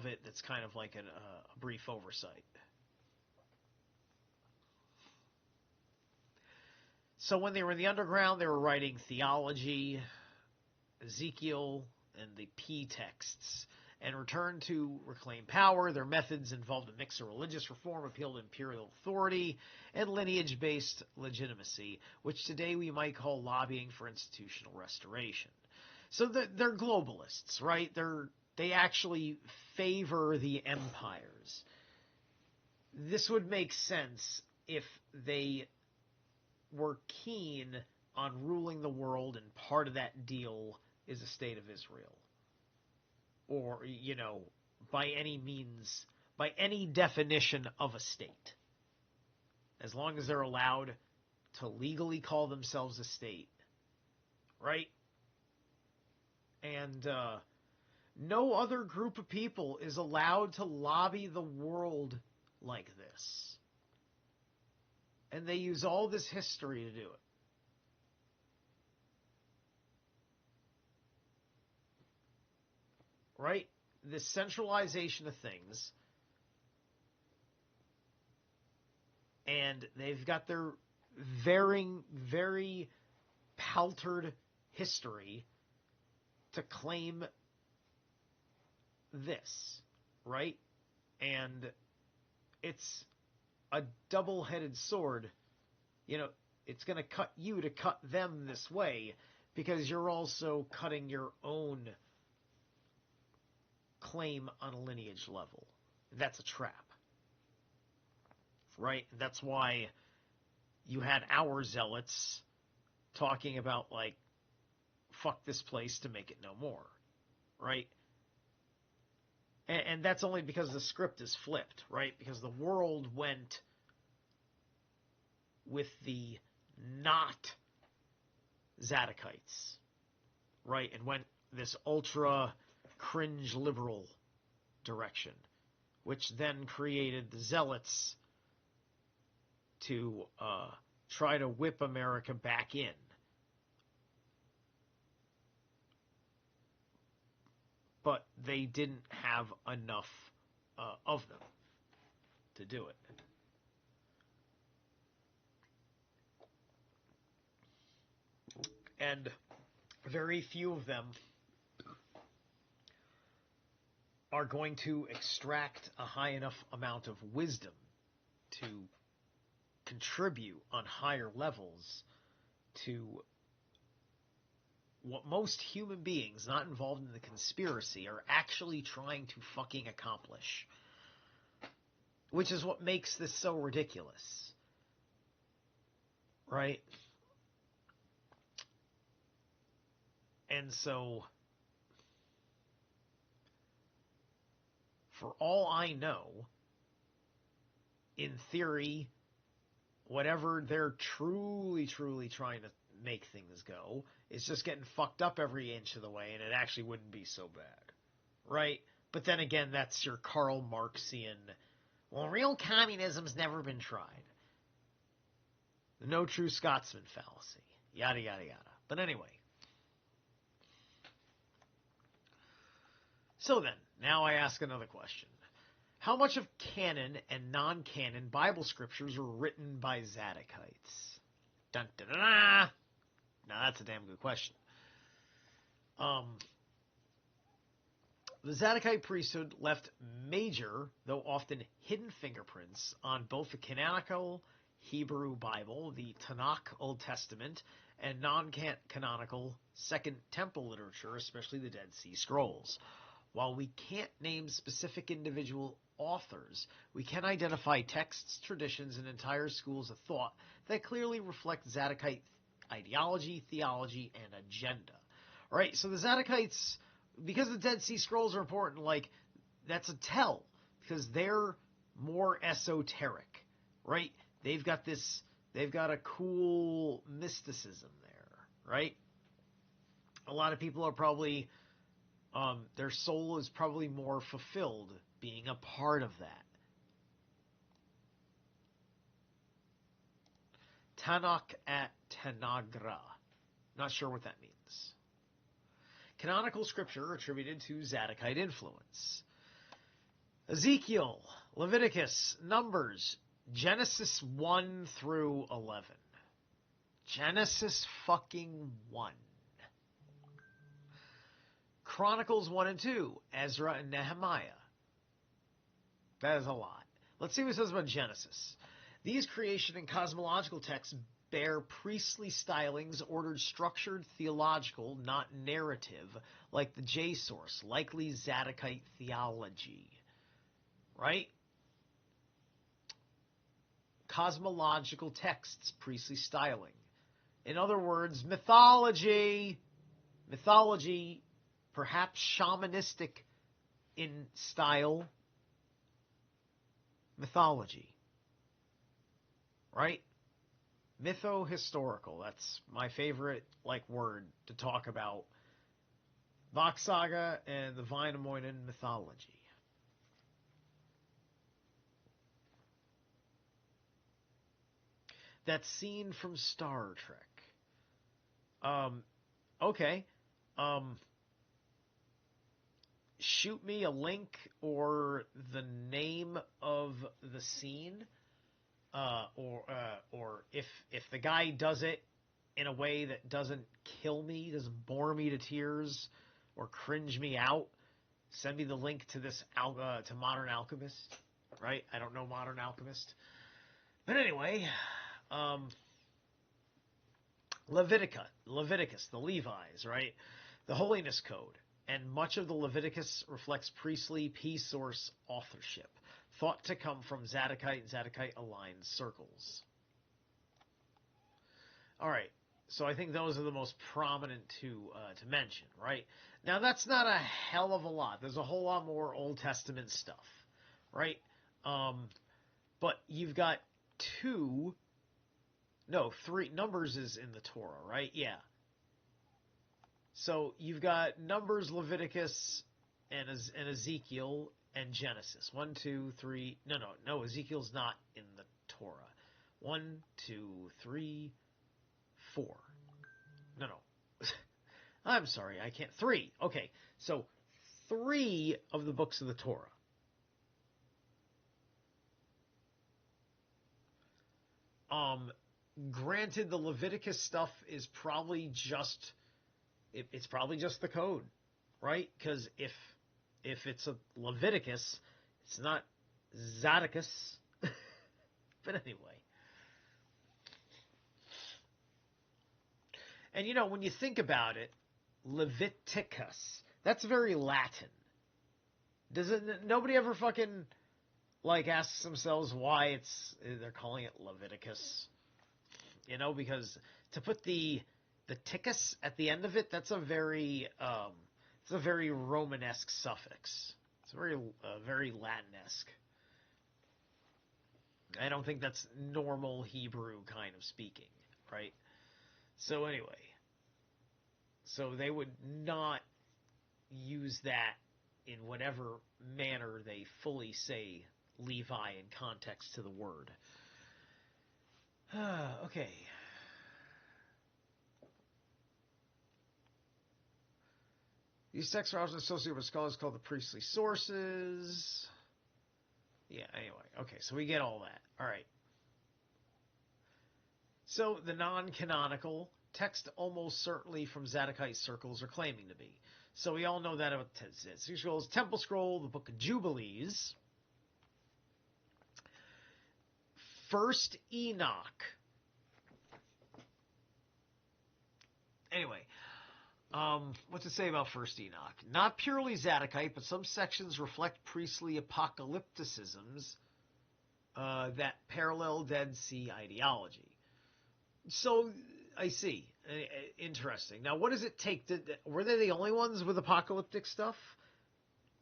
it that's kind of like a brief oversight. So when they were in the underground, they were writing theology, Ezekiel, and the P texts, and returned to reclaim power. Their methods involved a mix of religious reform, appeal to imperial authority, and lineage-based legitimacy, which today we might call lobbying for institutional restoration. So they're globalists, right? They actually favor the empires. This would make sense if they were keen on ruling the world, and part of that deal is a state of Israel. Or, by any means, by any definition of a state. As long as they're allowed to legally call themselves a state. Right? And no other group of people is allowed to lobby the world like this. And they use all this history to do it. Right? This centralization of things. And they've got their very paltered history to claim this. Right? And it's a double-headed sword. It's going to cut you to cut them this way, because you're also cutting your own claim on a lineage level. That's a trap. Right? That's why you had our zealots talking about, fuck this place to make it no more. Right? And that's only because the script is flipped, right? Because the world went with the not Zadokites, right? And went this ultra cringe liberal direction, which then created the zealots to try to whip America back in. But they didn't have enough of them to do it. And very few of them are going to extract a high enough amount of wisdom to contribute on higher levels to what most human beings not involved in the conspiracy are actually trying to fucking accomplish. Which is what makes this so ridiculous. Right? And so, for all I know, in theory, whatever they're truly trying to make things go is just getting fucked up every inch of the way, and it actually wouldn't be so bad. Right? But then again, that's your Karl Marxian, well, real communism's never been tried. The no true Scotsman fallacy. Yada, yada, yada. But anyway. So then, now I ask another question. How much of canon and non-canon Bible scriptures were written by Zadokites? Dun, dun, dun, dun. Now that's a damn good question. The Zadokite priesthood left major, though often hidden fingerprints on both the canonical Hebrew Bible, the Tanakh Old Testament, and non-canonical Second Temple literature, especially the Dead Sea Scrolls. While we can't name specific individual authors, we can identify texts, traditions, and entire schools of thought that clearly reflect Zadokite ideology, theology, and agenda. All right, so the Zadokites, because the Dead Sea Scrolls are important, like, that's a tell, because they're more esoteric, right? They've got a cool mysticism there, right? A lot of people are probably, their soul is probably more fulfilled being a part of that. Tanakh at Tanagra. Not sure what that means. Canonical scripture attributed to Zadokite influence. Ezekiel, Leviticus, Numbers, Genesis 1 through 11. Genesis fucking 1. Chronicles 1 and 2, Ezra and Nehemiah. That is a lot. Let's see what it says about Genesis. These creation and cosmological texts bear priestly stylings ordered structured theological, not narrative, like the J-source, likely Zadokite theology. Right? Cosmological texts, priestly styling. In other words, mythology. Mythology, perhaps shamanistic in style. Mythology. Right? Mytho-historical. That's my favorite word to talk about Vox Saga and the Wainamoinen mythology. That scene from Star Trek. Okay. Shoot me a link or the name of the scene. Or if the guy does it in a way that doesn't kill me, doesn't bore me to tears, or cringe me out, send me the link to this to Modern Alchemist. Right? I don't know Modern Alchemist, but anyway, Leviticus, the Levites, right? The Holiness Code, and much of the Leviticus reflects priestly P-source authorship, thought to come from Zadokite and Zadokite-aligned circles. All right, so I think those are the most prominent to mention, right? Now, that's not a hell of a lot. There's a whole lot more Old Testament stuff, right? But you've got three. Numbers is in the Torah, right? Yeah. So you've got Numbers, Leviticus, and Ezekiel, and Genesis. 1, 2, 3. No. Ezekiel's not in the Torah. 1, 2, 3, 4. No. I'm sorry, I can't. 3. Okay, so 3 of the books of the Torah. Granted, the Leviticus stuff is probably just it's probably just the code, right? Because if if it's a Leviticus, it's not Zadokis. But anyway. And when you think about it, Leviticus, that's very Latin. Nobody ever fucking asks themselves why they're calling it Leviticus? Because to put the ticus at the end of it, that's a very Romanesque suffix. It's very Latinesque. I don't think that's normal Hebrew kind of speaking, right? So anyway, they would not use that in whatever manner they fully say Levi in context to the word. Okay. These texts are often associated with scholars called the priestly sources. Yeah, anyway. Okay, so we get all that. All right. So the non-canonical text almost certainly from Zadokite circles are claiming to be. So we all know that about scrolls, Temple Scroll, the Book of Jubilees, First Enoch. Anyway, what to say about First Enoch? Not purely Zadokite, but some sections reflect priestly apocalypticisms that parallel Dead Sea ideology. So, I see. Interesting. Now, what does it take? Were they the only ones with apocalyptic stuff?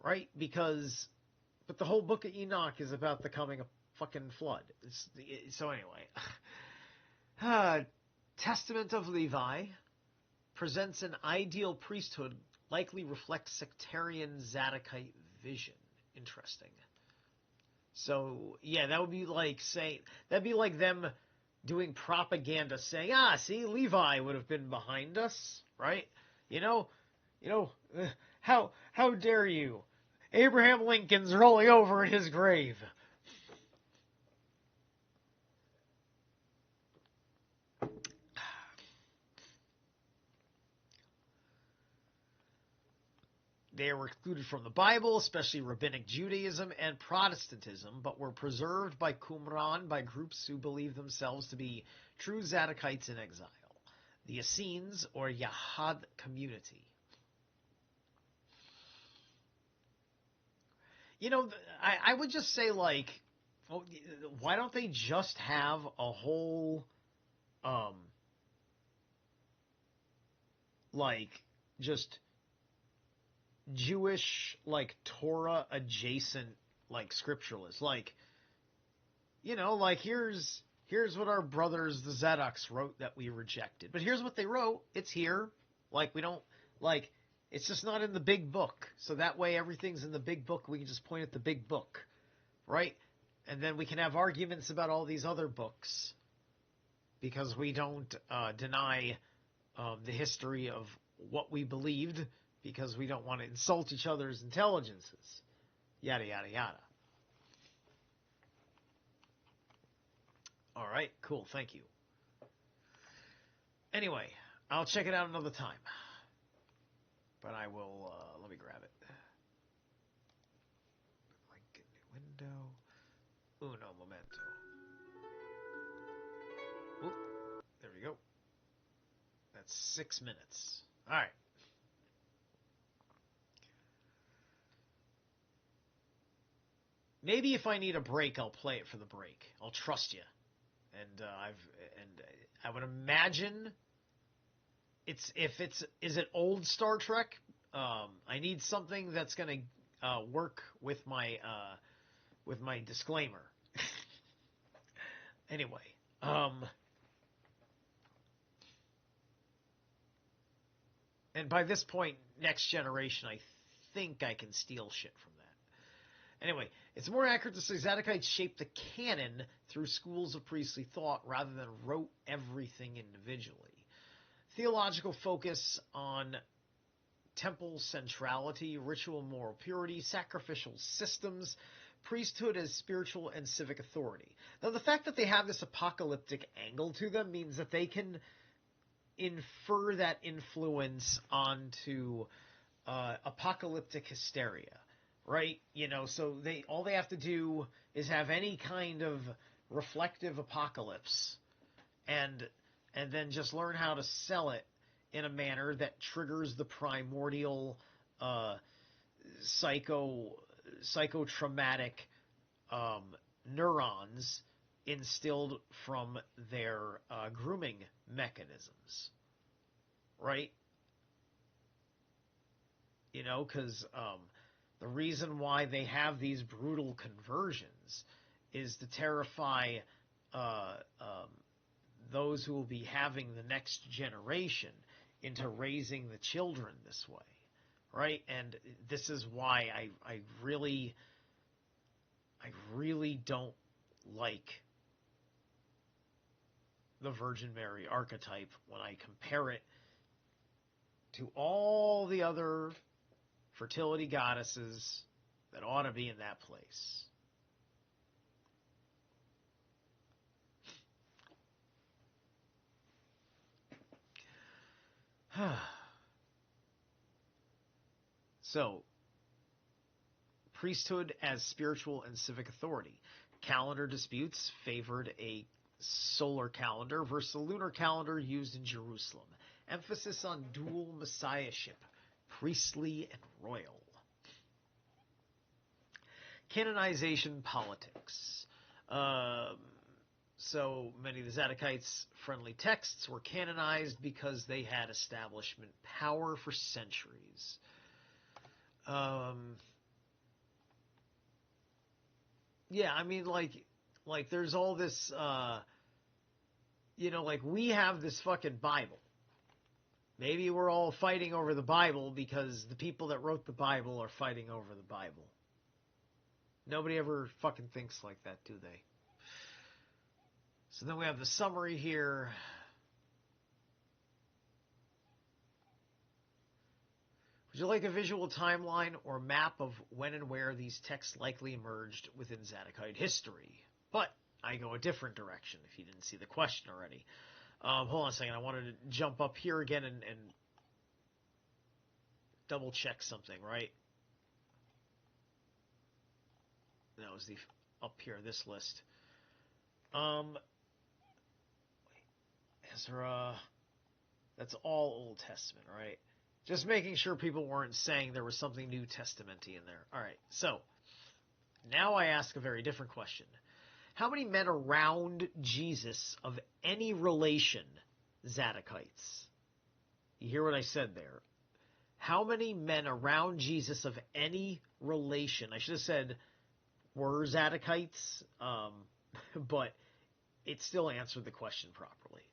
Right? But the whole book of Enoch is about the coming of fucking flood. So anyway. Testament of Levi presents an ideal priesthood, likely reflects sectarian Zadokite vision. Interesting. So, yeah, that would be that'd be like them doing propaganda saying, see, Levi would have been behind us, right? How dare you? Abraham Lincoln's rolling over in his grave. They were excluded from the Bible, especially Rabbinic Judaism and Protestantism, but were preserved by Qumran by groups who believe themselves to be true Zadokites in exile, the Essenes or Yahad community. I would just say, why don't they just have a whole, just Jewish, Torah adjacent, scripturalists, here's what our brothers, the Zadoks, wrote that we rejected. But here's what they wrote. It's here. We don't, it's just not in the big book. So that way everything's in the big book. We can just point at the big book, right? And then we can have arguments about all these other books because we don't deny the history of what we believed, because we don't want to insult each other's intelligences. Yada, yada, yada. All right, cool, thank you. Anyway, I'll check it out another time. But I will, let me grab it. Link in new window. Uno momento. Oop, there we go. That's 6 minutes. All right. Maybe if I need a break, I'll play it for the break. I'll trust you. And I would imagine is it old Star Trek? I need something that's gonna work with my disclaimer. Anyway, and by this point, Next Generation, I think I can steal shit from that. Anyway, it's more accurate to say Zadokites shaped the canon through schools of priestly thought rather than wrote everything individually. Theological focus on temple centrality, ritual moral purity, sacrificial systems, priesthood as spiritual and civic authority. Now, the fact that they have this apocalyptic angle to them means that they can infer that influence onto apocalyptic hysteria. right? So all they have to do is have any kind of reflective apocalypse, and then just learn how to sell it in a manner that triggers the primordial uh, psycho psychotraumatic um, neurons instilled from their grooming mechanisms, right? Because the reason why they have these brutal conversions is to terrify uh, um, those who will be having the next generation into raising the children this way, right? And this is why I really don't like the Virgin Mary archetype when I compare it to all the other fertility goddesses that ought to be in that place. So, priesthood as spiritual and civic authority. Calendar disputes favored a solar calendar versus a lunar calendar used in Jerusalem. Emphasis on dual messiahship, priestly and royal. Canonization politics. So many of the Zadokites' friendly texts were canonized because they had establishment power for centuries. Yeah, I mean, like there's all this, like we have this fucking Bible. Maybe we're all fighting over the Bible because the people that wrote the Bible are fighting over the Bible. Nobody ever fucking thinks like that, do they? So then we have the summary here. Would you like a visual timeline or map of when and where these texts likely emerged within Zadokite history? But I go a different direction if you didn't see the question already. Hold on a second. I wanted to jump up here again and double check something, right? That was the up here, this list. Ezra, that's all Old Testament, right? Just making sure people weren't saying there was something New Testament-y in there. All right, so now I ask a very different question. How many men around Jesus of any relation, Zadokites? You hear what I said there? How many men around Jesus of any relation? I should have said were Zadokites, but it still answered the question properly.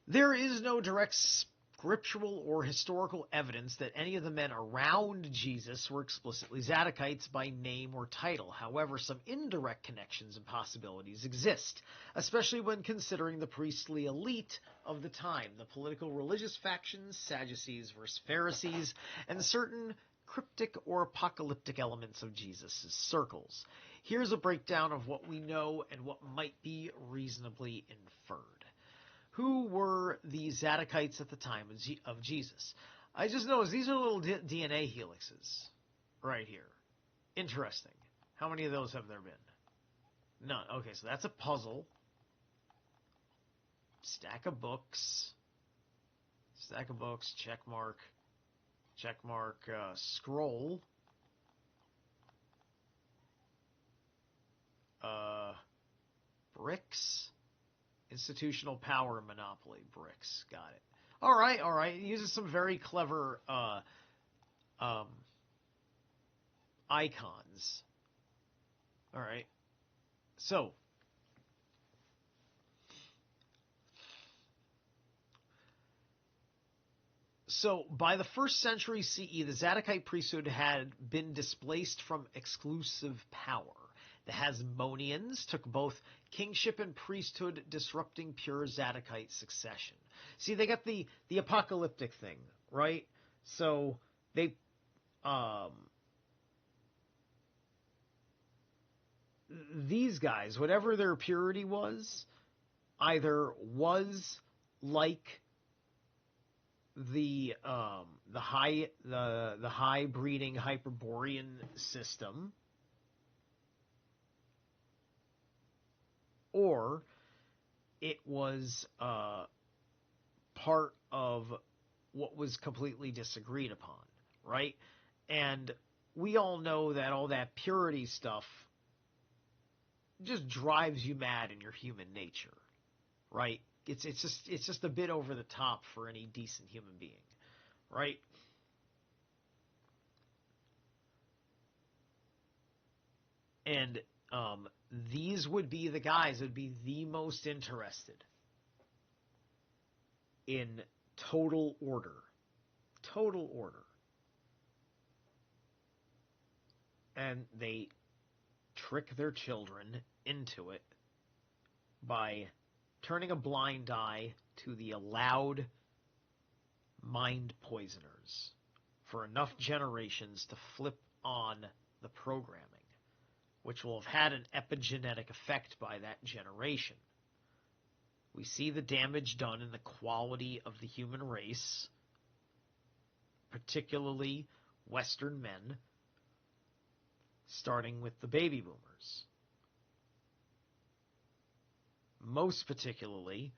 There is no direct scriptural or historical evidence that any of the men around Jesus were explicitly Zadokites by name or title. However, some indirect connections and possibilities exist, especially when considering the priestly elite of the time, the political religious factions, Sadducees versus Pharisees, and certain cryptic or apocalyptic elements of Jesus' circles. Here's a breakdown of what we know and what might be reasonably inferred. Who were the Zadokites at the time of Jesus? I just noticed these are little DNA helixes right here. Interesting. How many of those have there been? None. Okay, so that's a puzzle. Stack of books. Stack of books. Check mark. Check mark. Scroll. Bricks. Institutional power monopoly. Bricks. Got it. All right, all right. It uses some very clever icons. All right. So by the 1st century CE, the Zadokite priesthood had been displaced from exclusive power. The Hasmoneans took both kingship and priesthood, disrupting pure Zadokite succession. See, they got the apocalyptic thing, right? So they these guys, whatever their purity was, either was like the high breeding Hyperborean system, or it was part of what was completely disagreed upon, right? And we all know that all that purity stuff just drives you mad in your human nature, right? It's just a bit over the top for any decent human being, right? And these would be the guys that would be the most interested in total order. Total order. And they trick their children into it by turning a blind eye to the allowed mind poisoners for enough generations to flip on the programming, which will have had an epigenetic effect by that generation. We see the damage done in the quality of the human race, particularly Western men, starting with the baby boomers. Most particularly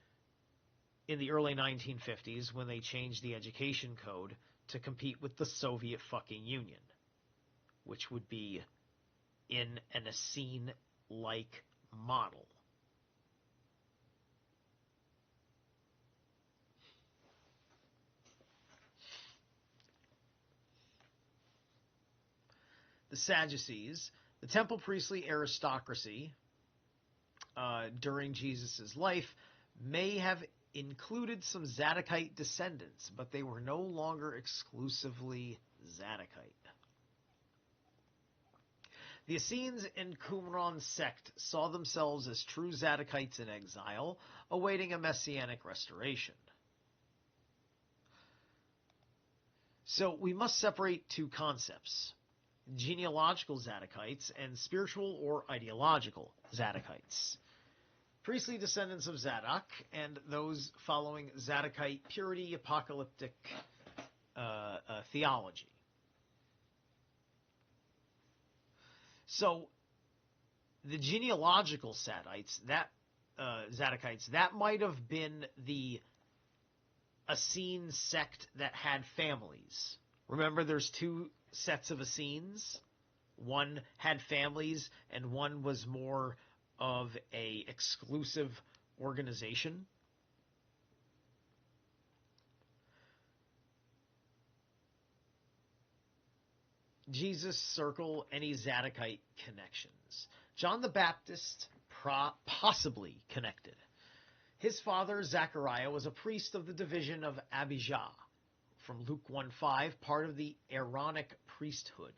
in the early 1950s when they changed the education code to compete with the Soviet fucking Union, which would be in an Essene-like model. The Sadducees, the temple priestly aristocracy during Jesus' life, may have included some Zadokite descendants, but they were no longer exclusively Zadokite. The Essenes and Qumran sect saw themselves as true Zadokites in exile, awaiting a messianic restoration. So we must separate two concepts: genealogical Zadokites and spiritual or ideological Zadokites. Priestly descendants of Zadok and those following Zadokite purity apocalyptic theology. So the genealogical Zadokites, that might have been the Essene sect that had families. Remember, there's two sets of Essenes. One had families, and one was more of a exclusive organization. Jesus circle any Zadokite connections. John the Baptist possibly connected. His father, Zechariah, was a priest of the division of Abijah, from Luke 1:5, part of the Aaronic priesthood.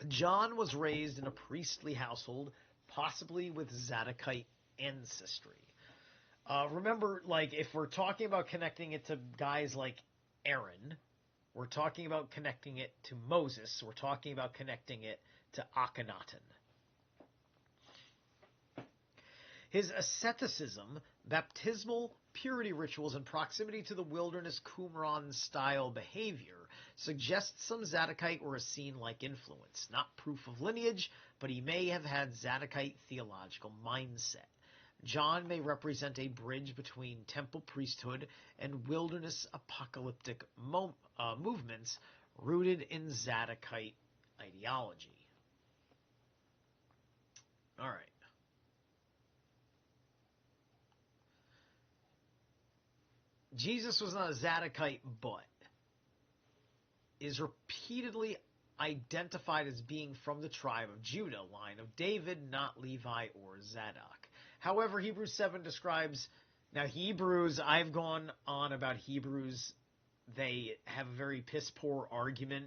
John was raised in a priestly household, possibly with Zadokite ancestry. Remember, like, if we're talking about connecting it to guys like Aaron, we're talking about connecting it to Moses, we're talking about connecting it to Akhenaten. His asceticism, baptismal purity rituals, and proximity to the wilderness Qumran-style behavior suggests some Zadokite or Essene-like influence. Not proof of lineage, but he may have had Zadokite theological mindset. John may represent a bridge between temple priesthood and wilderness apocalyptic movements rooted in Zadokite ideology. All right. Jesus was not a Zadokite, but is repeatedly identified as being from the tribe of Judah, line of David, not Levi or Zadok. However, Hebrews 7 describes, now Hebrews, I've gone on about Hebrews, they have a very piss-poor argument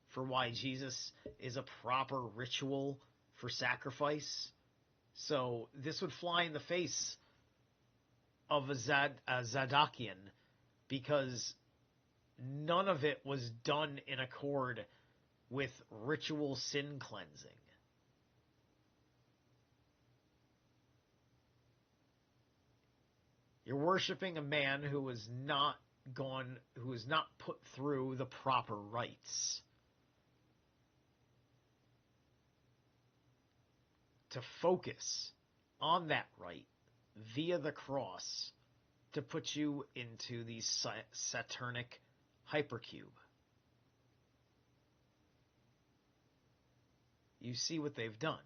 for why Jesus is a proper ritual for sacrifice. So this would fly in the face of a Zadokian, because none of it was done in accord with ritual sin cleansing. You're worshiping a man who has not put through the proper rites to focus on that rite via the cross to put you into the Saturnic hypercube. You see what they've done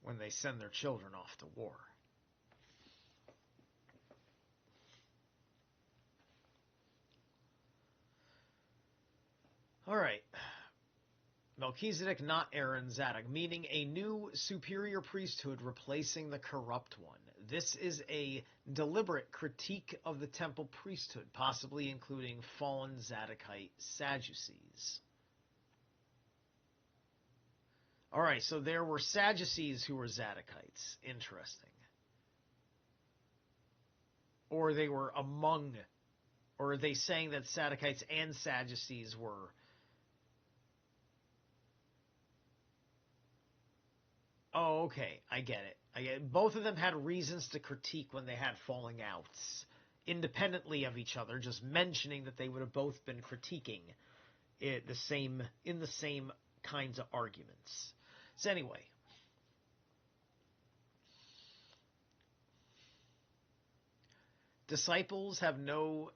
when they send their children off to war. All right. Melchizedek, not Aaron, Zadok, meaning a new superior priesthood replacing the corrupt one. This is a deliberate critique of the temple priesthood, possibly including fallen Zadokite Sadducees. All right, so there were Sadducees who were Zadokites. Interesting. Or they were among, or are they saying that Zadokites and Sadducees were? Oh, okay, I get it. Both of them had reasons to critique when they had falling outs, independently of each other, just mentioning that they would have both been critiquing in the same kinds of arguments. So anyway, disciples have no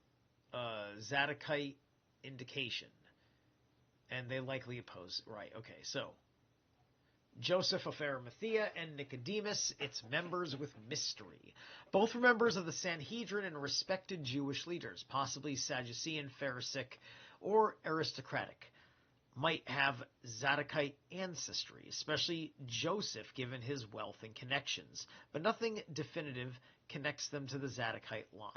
Zadokite indication, and they likely oppose. Right, okay, so Joseph of Arimathea and Nicodemus, its members with mystery. Both were members of the Sanhedrin and respected Jewish leaders, possibly Sadducean, Pharisaic, or aristocratic. Might have Zadokite ancestry, especially Joseph given his wealth and connections, but nothing definitive connects them to the Zadokite line.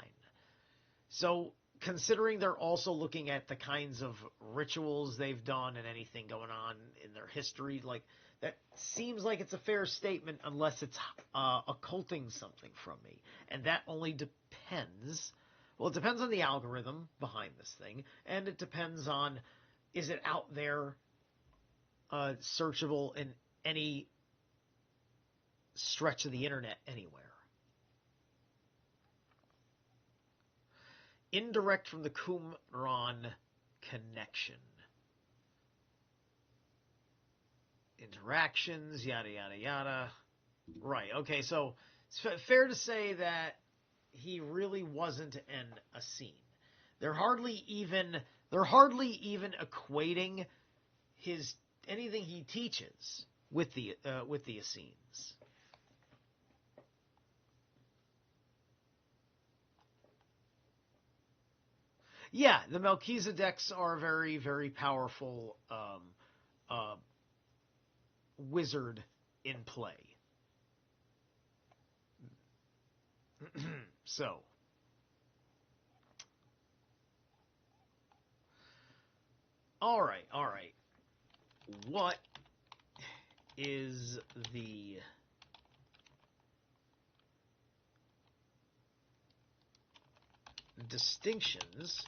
So, considering they're also looking at the kinds of rituals they've done and anything going on in their history, like, that seems like it's a fair statement unless it's occulting something from me. And that only depends. Well, it depends on the algorithm behind this thing, and it depends on, is it out there searchable in any stretch of the internet anywhere? Indirect from the Qumran connection. Interactions, yada, yada, yada. Right, okay, so it's fair to say that he really wasn't an Essene. They're hardly even equating anything he teaches with the Essenes. Yeah, the Melchizedeks are a very, very powerful wizard in play. So, all right. What is the distinctions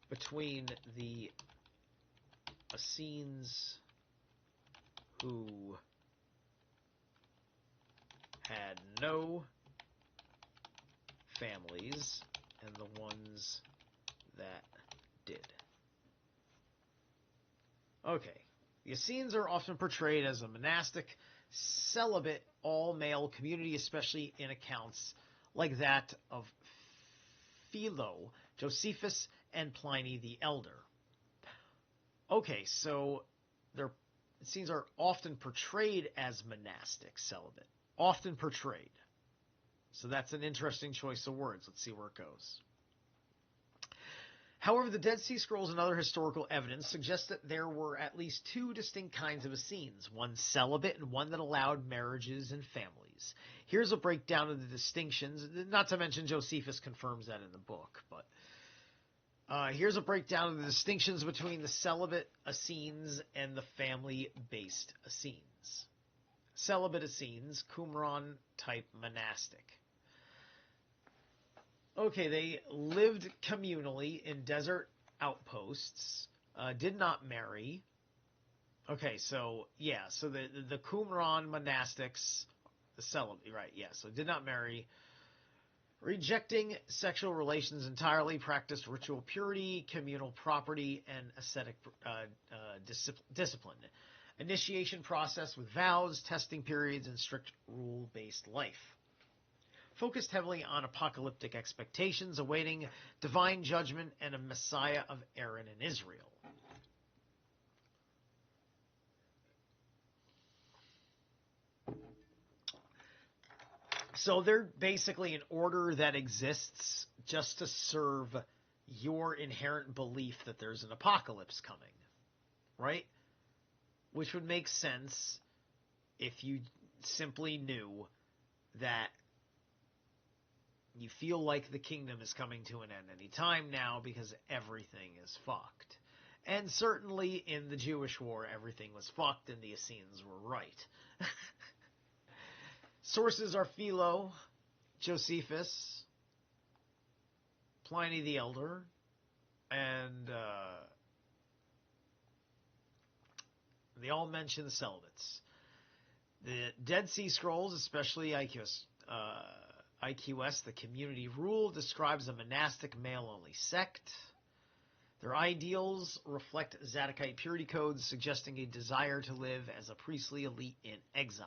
between the Essenes who had no families and the ones that did? Okay. The Essenes are often portrayed as a monastic, celibate, all-male community, especially in accounts like that of Philo, Josephus, and Pliny the Elder. Okay, so their Essenes are often portrayed as monastic, celibate. Often portrayed. So that's an interesting choice of words. Let's see where it goes. However, the Dead Sea Scrolls and other historical evidence suggest that there were at least two distinct kinds of Essenes, one celibate and one that allowed marriages and families. Here's a breakdown of the distinctions, not to mention Josephus confirms that in the book, but here's a breakdown of the distinctions between the celibate Essenes and the family-based Essenes. Celibate Essenes, Qumran-type monastic. Okay, they lived communally in desert outposts, did not marry. Okay, so, yeah, so the Qumran monastics, celibate, right? Yeah, so did not marry. Rejecting sexual relations entirely, practiced ritual purity, communal property, and ascetic discipline. Initiation process with vows, testing periods, and strict rule-based life. Focused heavily on apocalyptic expectations, awaiting divine judgment and a Messiah of Aaron in Israel. So they're basically an order that exists just to serve your inherent belief that there's an apocalypse coming, right? Which would make sense if you simply knew that you feel like the kingdom is coming to an end any time now because everything is fucked. And certainly in the Jewish war, everything was fucked and the Essenes were right. Sources are Philo, Josephus, Pliny the Elder, and they all mention the celibates. The Dead Sea Scrolls, especially IQS, the Community Rule, describes a monastic male-only sect. Their ideals reflect Zadokite purity codes, suggesting a desire to live as a priestly elite in exile.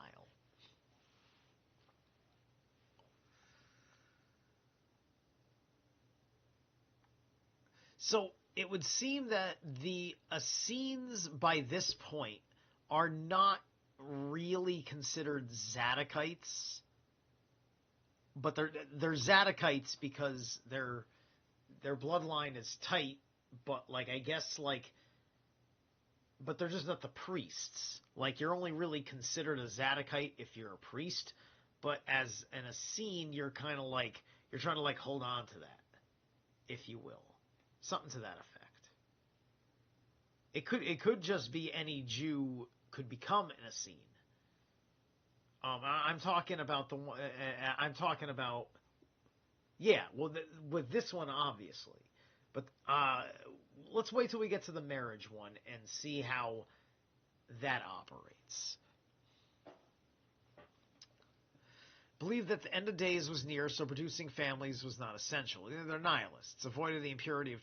So it would seem that the Essenes by this point are not really considered Zadokites, but they're Zadokites because their bloodline is tight, but I guess but they're just not the priests. You're only really considered a Zadokite if you're a priest, but as an Essene, you're kind of you're trying to hold on to that, if you will. Something to that effect. It could just be any Jew could become an Essene. I'm talking about with this one obviously, but let's wait till we get to the marriage one and see how that operates. Believed that the end of days was near, so producing families was not essential. They're nihilists, avoided the impurity of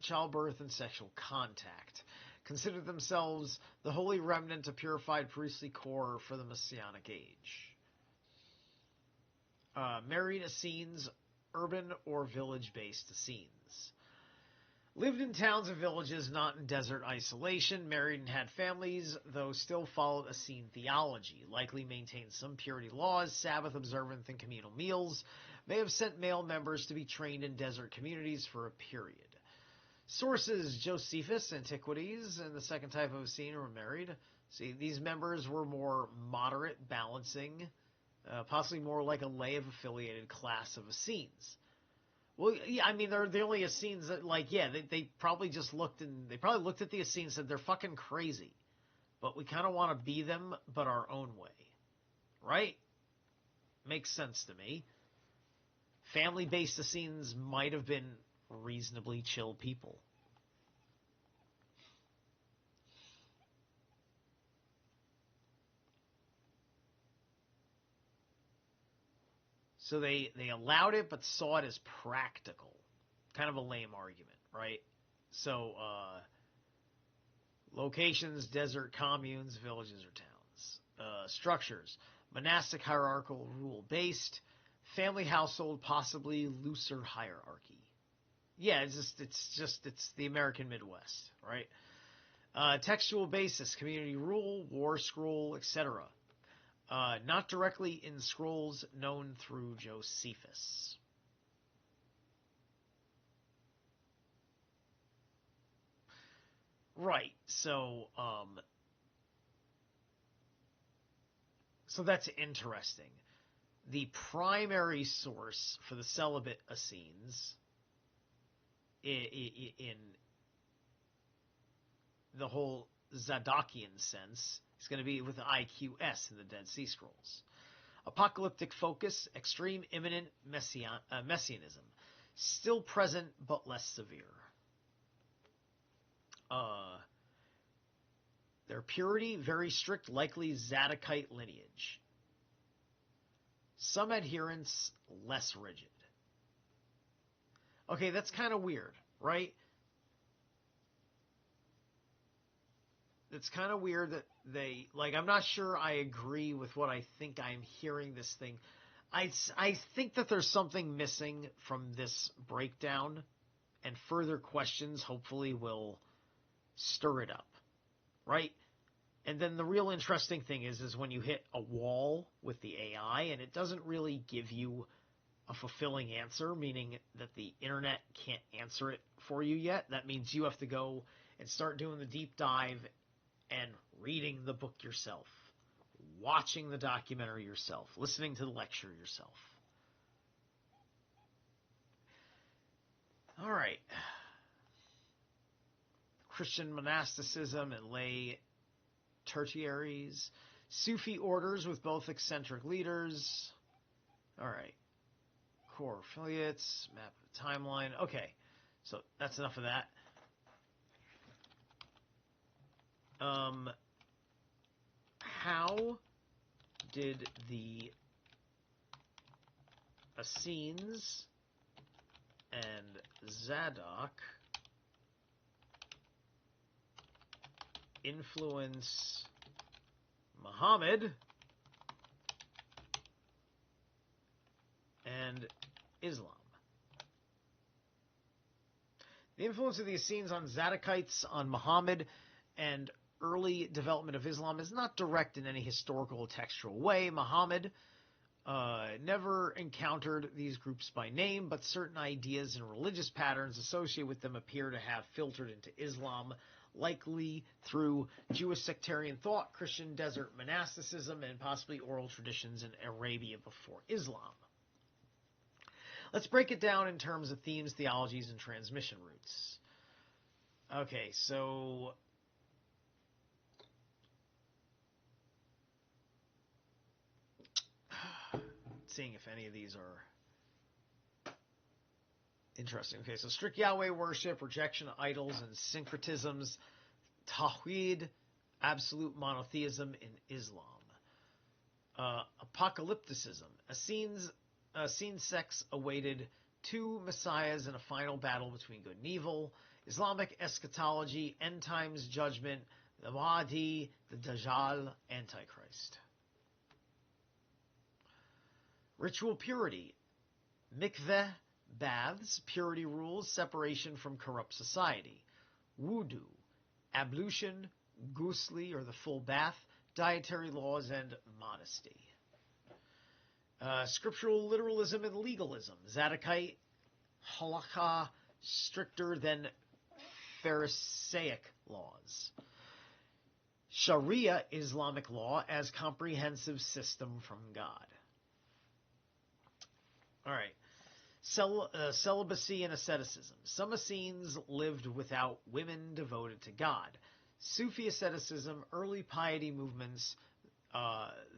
childbirth and sexual contact. Considered themselves the holy remnant, a purified priestly core for the Messianic age. Married Essenes, urban or village-based Essenes. Lived in towns and villages, not in desert isolation, married and had families, though still followed Essene theology, likely maintained some purity laws, Sabbath observance, and communal meals, may have sent male members to be trained in desert communities for a period. Sources: Josephus, Antiquities, and the second type of Essene were married. See, these members were more moderate, balancing, possibly more like a lay-affiliated class of Essenes. Well, yeah, I mean, they're the only Essenes that, they probably just looked at the Essenes and said, they're fucking crazy, but we kind of want to be them, but our own way. Right? Makes sense to me. Family-based Essenes might have been reasonably chill people. So they allowed it, but saw it as practical. Kind of a lame argument, right? So, locations: desert communes, villages, or towns. Structures: monastic, hierarchical, rule-based. Family household, possibly looser hierarchy. Yeah, it's the American Midwest, right? Textual basis: community rule, war scroll, etc. Not directly in scrolls known through Josephus. Right. So that's interesting. The primary source for the celibate Essenes in the whole Zadokian sense is going to be with the IQS in the Dead Sea Scrolls. Apocalyptic focus, extreme imminent messianism, still present but less severe. Their purity, very strict, likely Zadokite lineage. Some adherents less rigid. Okay, that's kind of weird, right? It's kind of weird that they, like, I'm not sure I agree with what I think I'm hearing this thing. I think that there's something missing from this breakdown, and further questions hopefully will stir it up, right? And then the real interesting thing is when you hit a wall with the AI and it doesn't really give you a fulfilling answer, meaning that the internet can't answer it for you yet. That means you have to go and start doing the deep dive and reading the book yourself, watching the documentary yourself, listening to the lecture yourself. All right. Christian monasticism and lay tertiaries, Sufi orders with both eccentric leaders. All right. Core affiliates, map of the timeline. Okay. So that's enough of that. How did the Essenes and Zadok influence Muhammad and Islam? The influence of the Essenes on Zadokites, on Muhammad, and early development of Islam is not direct in any historical or textual way. Muhammad never encountered these groups by name, but certain ideas and religious patterns associated with them appear to have filtered into Islam, likely through Jewish sectarian thought, Christian desert monasticism, and possibly oral traditions in Arabia before Islam. Let's break it down in terms of themes, theologies, and transmission routes. Okay, so seeing if any of these are interesting. Okay, so strict Yahweh worship, rejection of idols and syncretisms, Tawhid, absolute monotheism in Islam. Apocalypticism. Essene sects awaited two messiahs in a final battle between good and evil. Islamic eschatology, end times judgment, the Mahdi, the Dajjal, Antichrist. Ritual purity. Mikveh, baths, purity rules, separation from corrupt society. Wudu, ablution, ghusli, or the full bath, dietary laws, and modesty. Scriptural literalism and legalism. Zadokite halakha, stricter than Pharisaic laws. Sharia Islamic law as comprehensive system from God. All right. Celibacy and asceticism. Some Essenes lived without women devoted to God. Sufi asceticism, early piety movements,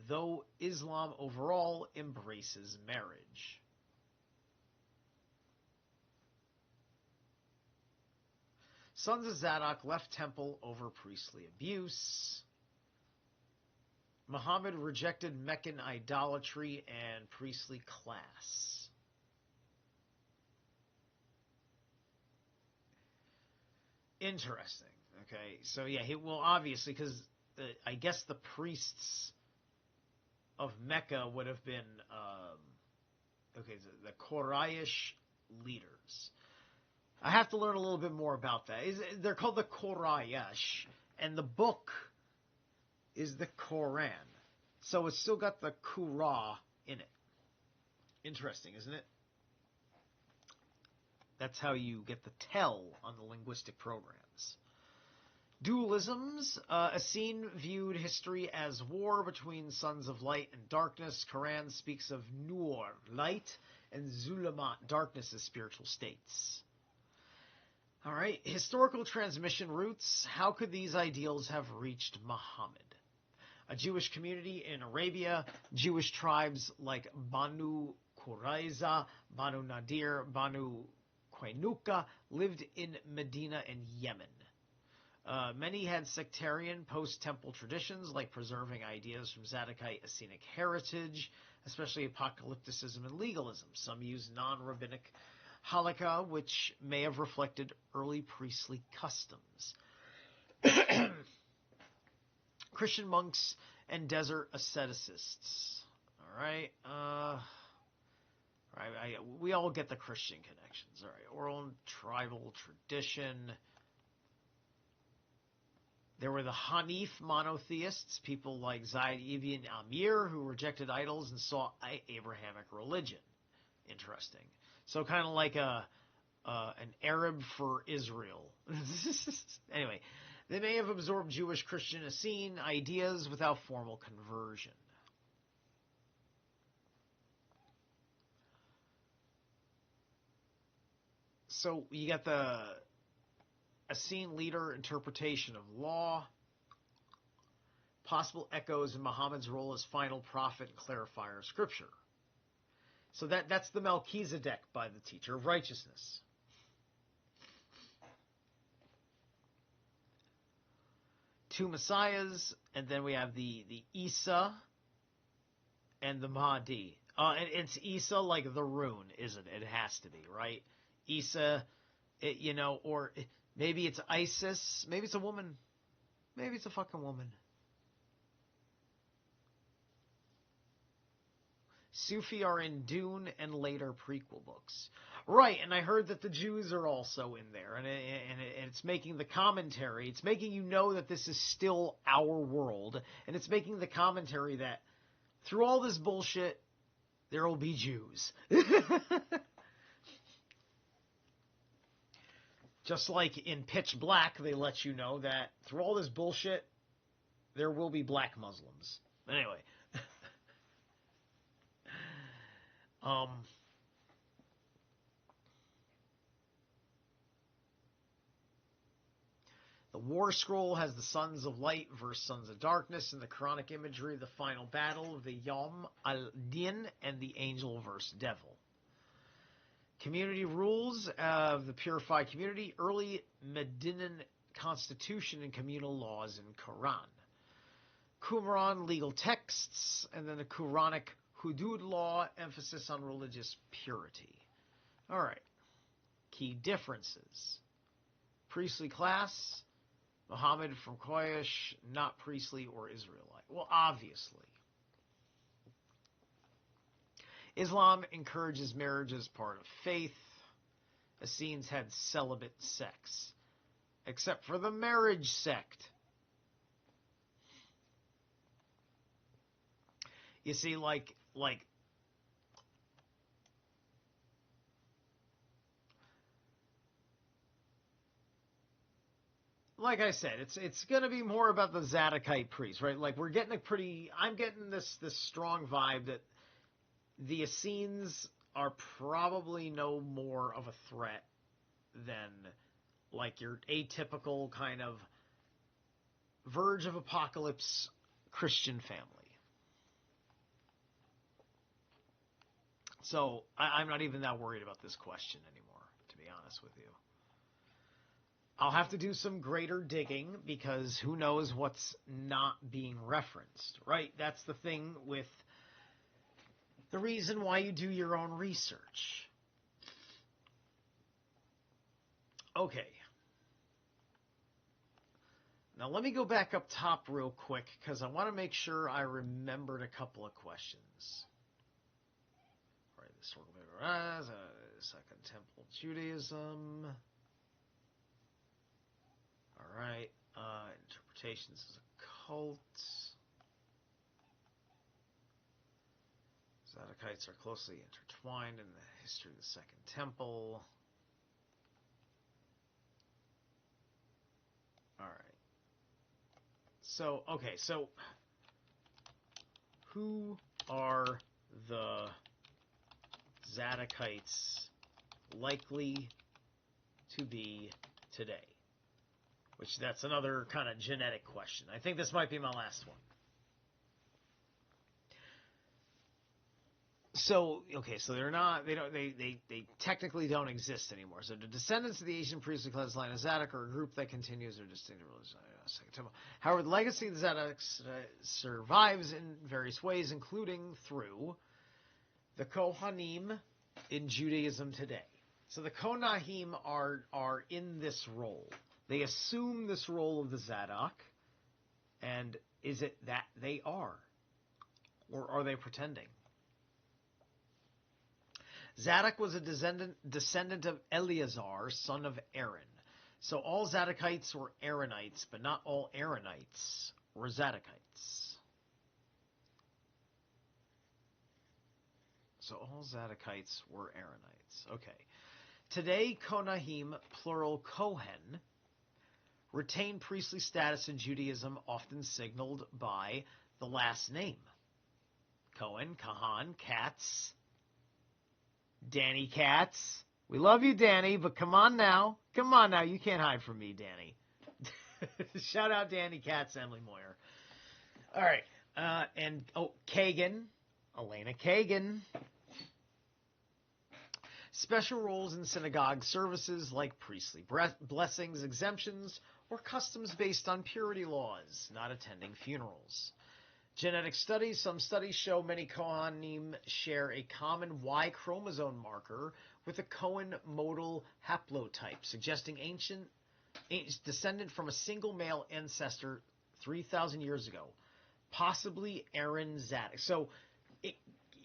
though Islam overall embraces marriage. Sons of Zadok left temple over priestly abuse. Muhammad rejected Meccan idolatry and priestly class. Interesting. Okay, so yeah, obviously, because I guess the priests of Mecca would have been, the Quraysh leaders. I have to learn a little bit more about that. They're called the Quraysh, and the book is the Quran. So it's still got the Qur'an in it. Interesting, isn't it? That's how you get the tell on the linguistic programs. Dualisms. Essene viewed history as war between sons of light and darkness. Quran speaks of nur, light, and zulamat, darkness, as spiritual states. All right. Historical transmission routes. How could these ideals have reached Muhammad? A Jewish community in Arabia, Jewish tribes like Banu Qurayza, Banu Nadir, Banu Qainuqa lived in Medina and Yemen. Many had sectarian post-temple traditions, like preserving ideas from Zadokite Essenic heritage, especially apocalypticism and legalism. Some used non-rabbinic halakha, which may have reflected early priestly customs. Christian monks and desert asceticists. All right. We all get the Christian connections. All right. Oral and tribal tradition. There were the Hanif monotheists, people like Zayd ibn Amir, who rejected idols and saw Abrahamic religion. Interesting. So kind of like an Arab for Israel. Anyway, they may have absorbed Jewish Christian Essene ideas without formal conversion. So you got the Essene leader interpretation of law, possible echoes in Muhammad's role as final prophet and clarifier of scripture. So that's the Melchizedek by the teacher of righteousness. Two messiahs, and then we have the Isa and the Mahdi. And it's Isa like the rune, isn't it? It has to be, right? Isa, or maybe it's Isis. Maybe it's a woman. Maybe it's a fucking woman. Sufi are in Dune and later prequel books. Right, and I heard that the Jews are also in there, and it's making the commentary, it's making you know that this is still our world, and it's making the commentary that through all this bullshit, there will be Jews. Just like in Pitch Black, they let you know that through all this bullshit, there will be black Muslims. Anyway. The War Scroll has the Sons of Light versus Sons of Darkness, and the Quranic imagery of the final battle of the Yawm al-Din and the Angel versus Devil. Community rules of the purified community, early Medinan constitution and communal laws in Quran. Qumran legal texts, and then the Quranic Hudud law, emphasis on religious purity. All right. Key differences. Priestly class, Muhammad from Quraysh, not priestly or Israelite. Well, obviously. Islam encourages marriage as part of faith. Essenes had celibate sex, except for the marriage sect. You see, like I said, it's going to be more about the Zadokite priests, right? Like I'm getting this strong vibe that the Essenes are probably no more of a threat than like your atypical kind of verge of apocalypse Christian family. So I'm not even that worried about this question anymore, to be honest with you. I'll have to do some greater digging because who knows what's not being referenced, right? That's the thing with the reason why you do your own research. Okay. Now let me go back up top real quick because I want to make sure I remembered a couple of questions. All right, this will rise, Second Temple Judaism. All right, interpretations as a cult. Zadokites are closely intertwined in the history of the Second Temple. All right. So who are the Zadokites likely to be today? Which that's another kind of genetic question. I think this might be my last one. So okay, so they're not. They technically don't exist anymore. So the descendants of the ancient priestly class line of Zadok are a group that continues their distinct religion. However, the legacy of the Zadoks survives in various ways, including through the Kohanim in Judaism today. So the Kohanim are in this role. They assume this role of the Zadok, and is it that they are, or are they pretending? Zadok was a descendant of Eleazar, son of Aaron. So all Zadokites were Aaronites, but not all Aaronites were Zadokites. So all Zadokites were Aaronites. Okay. Today, Konahim, plural Kohen, retain priestly status in Judaism, often signaled by the last name. Cohen, Kahan, Katz, Danny Katz. We love you, Danny, but come on now. Come on now. You can't hide from me, Danny. Shout out Danny Katz, Emily Moyer. All right. Kagan. Elena Kagan. Special roles in synagogue services like priestly blessings, exemptions, or customs based on purity laws, not attending funerals. Genetic studies. Some studies show many Kohanim share a common Y chromosome marker with a Cohen modal haplotype, suggesting ancient descendant from a single male ancestor 3,000 years ago, possibly Aaron Zadok. So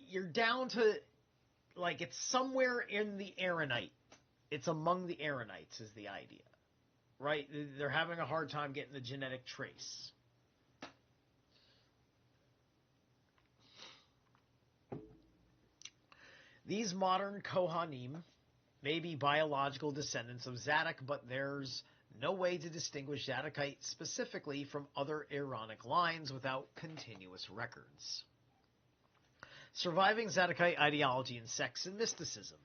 you're down to, like, it's somewhere in the Aaronite. It's among the Aaronites is the idea, right? They're having a hard time getting the genetic trace. These modern Kohanim may be biological descendants of Zadok, but there's no way to distinguish Zadokite specifically from other Aaronic lines without continuous records. Surviving Zadokite ideology in sects and mysticism.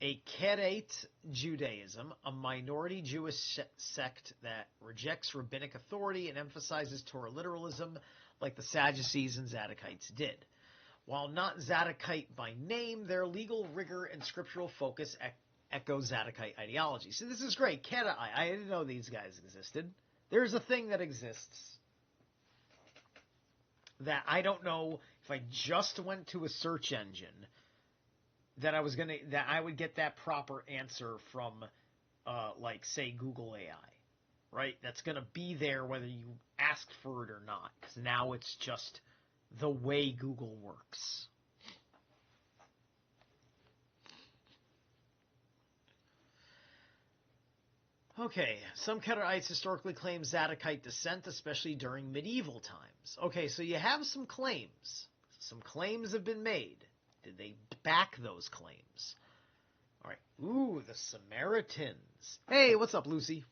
A Karaite Judaism, a minority Jewish sect that rejects rabbinic authority and emphasizes Torah literalism like the Sadducees and Zadokites did. While not Zadokite by name, their legal rigor and scriptural focus echo Zadokite ideology. So this is great. I didn't know these guys existed. There's a thing that exists that I don't know if I just went to a search engine that I would get that proper answer from, like, say, Google AI, right? That's going to be there whether you ask for it or not, because now it's just the way Google works. Okay, some Kedarites historically claim Zadokite descent, especially during medieval times. Okay, so you have some claims. Some claims have been made. Did they back those claims? All right. Ooh, the Samaritans. Hey, what's up, Lucy?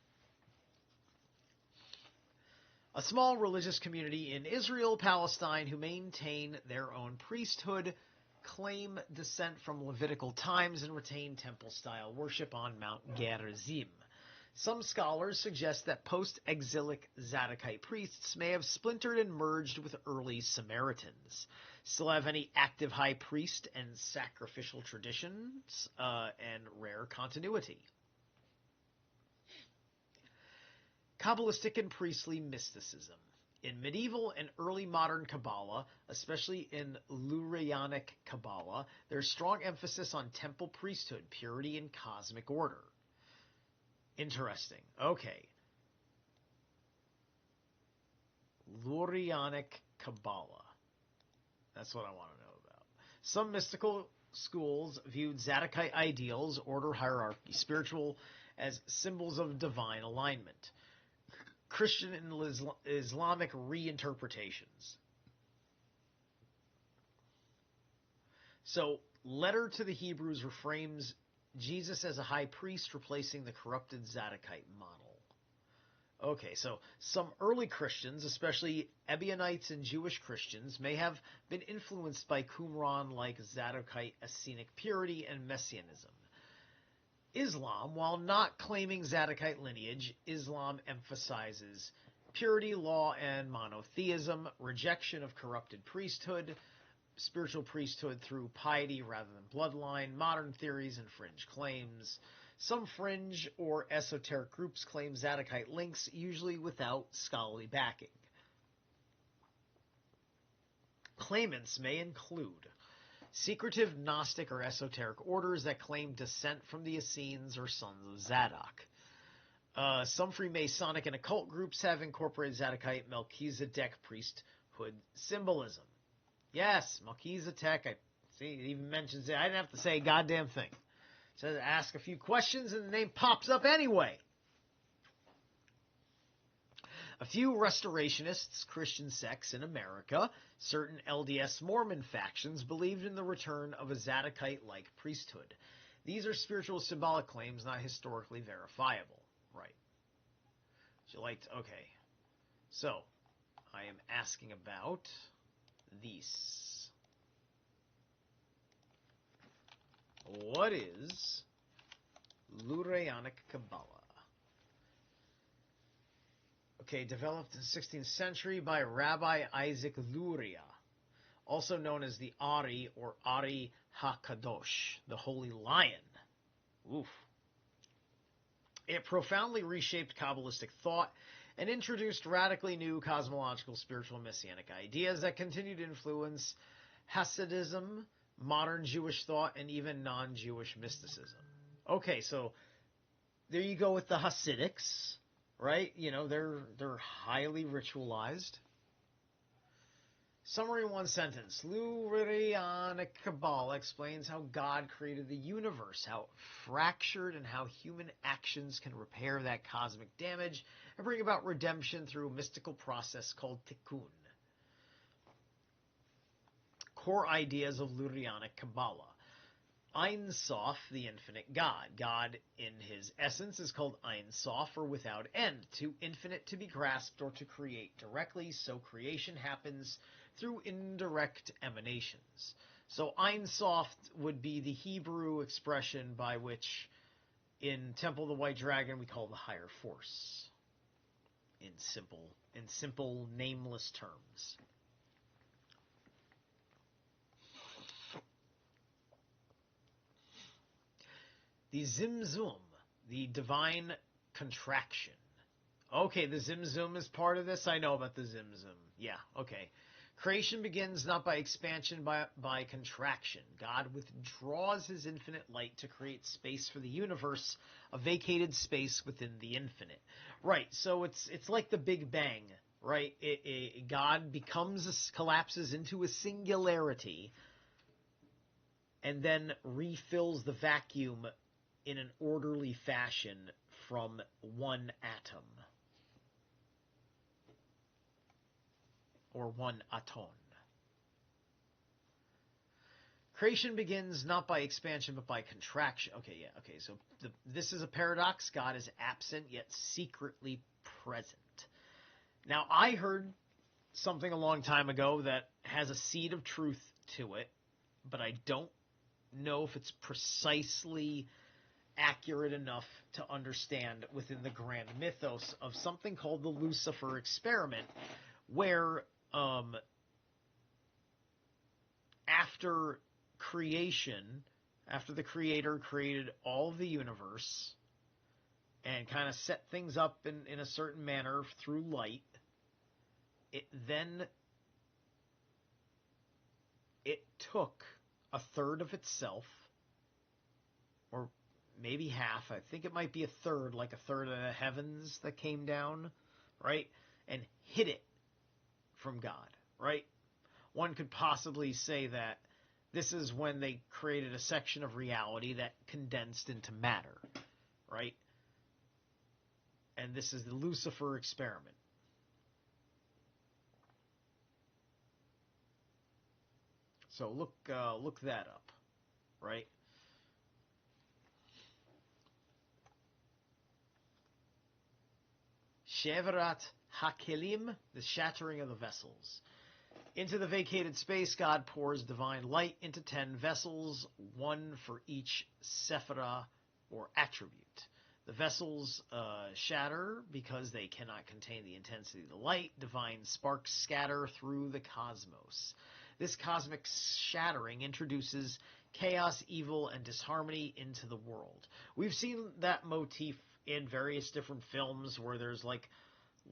A small religious community in Israel, Palestine, who maintain their own priesthood, claim descent from Levitical times and retain temple-style worship on Mount Gerizim. Some scholars suggest that post-exilic Zadokite priests may have splintered and merged with early Samaritans. Still have any active high priest and sacrificial traditions and rare continuity. Kabbalistic and priestly mysticism. In medieval and early modern Kabbalah, especially in Lurianic Kabbalah, there's strong emphasis on temple priesthood, purity, and cosmic order. Interesting. Okay. Lurianic Kabbalah. That's what I want to know about. Some mystical schools viewed Zadokite ideals, order, hierarchy, spiritual, as symbols of divine alignment. Christian and Islamic reinterpretations. So, letter to the Hebrews reframes Jesus as a high priest, replacing the corrupted Zadokite model. Okay, so some early Christians, especially Ebionites and Jewish Christians, may have been influenced by Qumran-like Zadokite Essenic purity and messianism. Islam, while not claiming Zadokite lineage, Islam emphasizes purity, law, and monotheism, rejection of corrupted priesthood, spiritual priesthood through piety rather than bloodline. Modern theories and fringe claims. Some fringe or esoteric groups claim Zadokite links, usually without scholarly backing. Claimants may include secretive Gnostic or esoteric orders that claim descent from the Essenes or sons of Zadok. Some Freemasonic and occult groups have incorporated Zadokite Melchizedek priesthood symbolism. Yes, Melchizedek. I see it even mentions it. I didn't have to say a goddamn thing. It says ask a few questions and the name pops up anyway. A few restorationists, Christian sects in America, certain LDS Mormon factions believed in the return of a Zadokite-like priesthood. These are spiritual symbolic claims, not historically verifiable. Right. Would you like to... Okay. So, I am asking about these. What is Lurianic Kabbalah? Okay, developed in the 16th century by Rabbi Isaac Luria, also known as the Ari or Ari HaKadosh, the Holy Lion. Oof. It profoundly reshaped Kabbalistic thought and introduced radically new cosmological, spiritual, messianic ideas that continue to influence Hasidism, modern Jewish thought, and even non-Jewish mysticism. Okay, so there you go with the Hasidics, right? You know, they're highly ritualized. Summary in one sentence. Lurianic Kabbalah explains how God created the universe, how fractured and how human actions can repair that cosmic damage and bring about redemption through a mystical process called tikkun. Core ideas of Lurianic Kabbalah. Ein Sof, the infinite God. God in his essence is called Ein Sof, or without end, too infinite to be grasped or to create directly, so creation happens through indirect emanations. So Ein Sof would be the Hebrew expression by which in Temple of the White Dragon we call the higher force, in simple nameless terms. The Zimzum, the divine contraction. Okay, the Zimzum is part of this. I know about the Zimzum. Yeah, okay. Creation begins not by expansion, by contraction. God withdraws his infinite light to create space for the universe, a vacated space within the infinite. Right, so it's like the Big Bang, right? God collapses into a singularity and then refills the vacuum in an orderly fashion from one atom. Or one aton. Creation begins not by expansion but by contraction. Okay, yeah, okay. So this is a paradox. God is absent yet secretly present. Now, I heard something a long time ago that has a seed of truth to it, but I don't know if it's precisely accurate enough to understand within the grand mythos of something called the Lucifer experiment, where after creation, after the creator created all of the universe and kind of set things up in a certain manner through light, it took a third of itself, or maybe half, I think it might be a third, like a third of the heavens that came down, right, and hid it from God, right? One could possibly say that this is when they created a section of reality that condensed into matter, right? And this is the Lucifer experiment. So look that up, right? Sheverat HaKelim, the shattering of the vessels. Into the vacated space, God pours divine light into 10 vessels, one for each sephirah or attribute. The vessels shatter because they cannot contain the intensity of the light. Divine sparks scatter through the cosmos. This cosmic shattering introduces chaos, evil, and disharmony into the world. We've seen that motif in various different films where there's like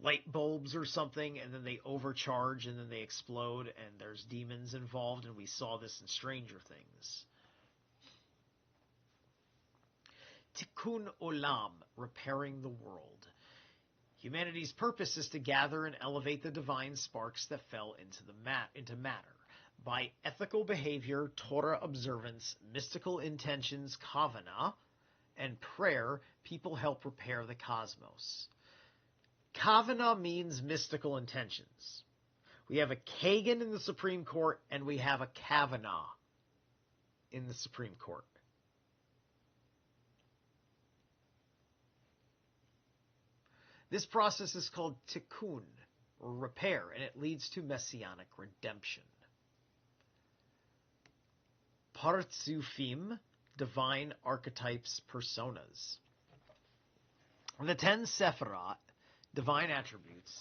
light bulbs or something, and then they overcharge, and then they explode, and there's demons involved, and we saw this in Stranger Things. Tikkun Olam, repairing the world. Humanity's purpose is to gather and elevate the divine sparks that fell into matter. By ethical behavior, Torah observance, mystical intentions, kavanah, and prayer, people help repair the cosmos. Kavanah means mystical intentions. We have a Kagan in the Supreme Court, and we have a Kavanaugh in the Supreme Court. This process is called tikkun, or repair, and it leads to messianic redemption. Partsufim, divine archetypes, personas. The 10 Sephirot, divine attributes.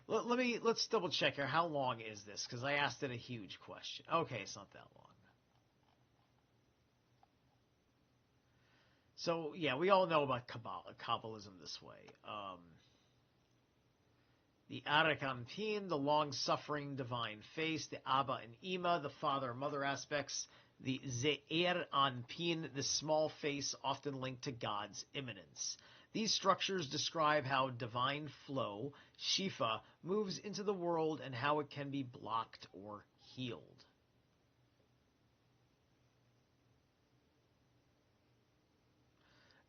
Let's double check here. How long is this? Because I asked it a huge question. Okay, it's not that long. So, yeah, we all know about Kabbalism this way. The Arak Anpin, the long-suffering divine face, the Abba and Ima, the father and mother aspects, the Ze'er Anpin, the small face often linked to God's immanence. These structures describe how divine flow, Shifa, moves into the world and how it can be blocked or healed.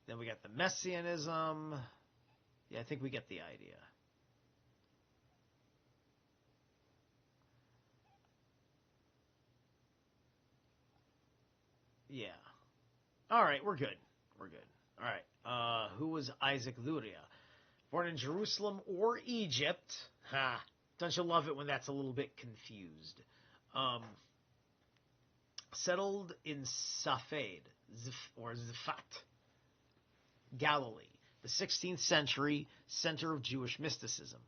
Then we got the Messianism. Yeah, I think we get the idea. Yeah. All right, we're good. We're good. All right. Who was Isaac Luria? Born in Jerusalem or Egypt. Ha! Don't you love it when that's a little bit confused? Settled in Safed, or Zafat, Galilee, the 16th century center of Jewish mysticism.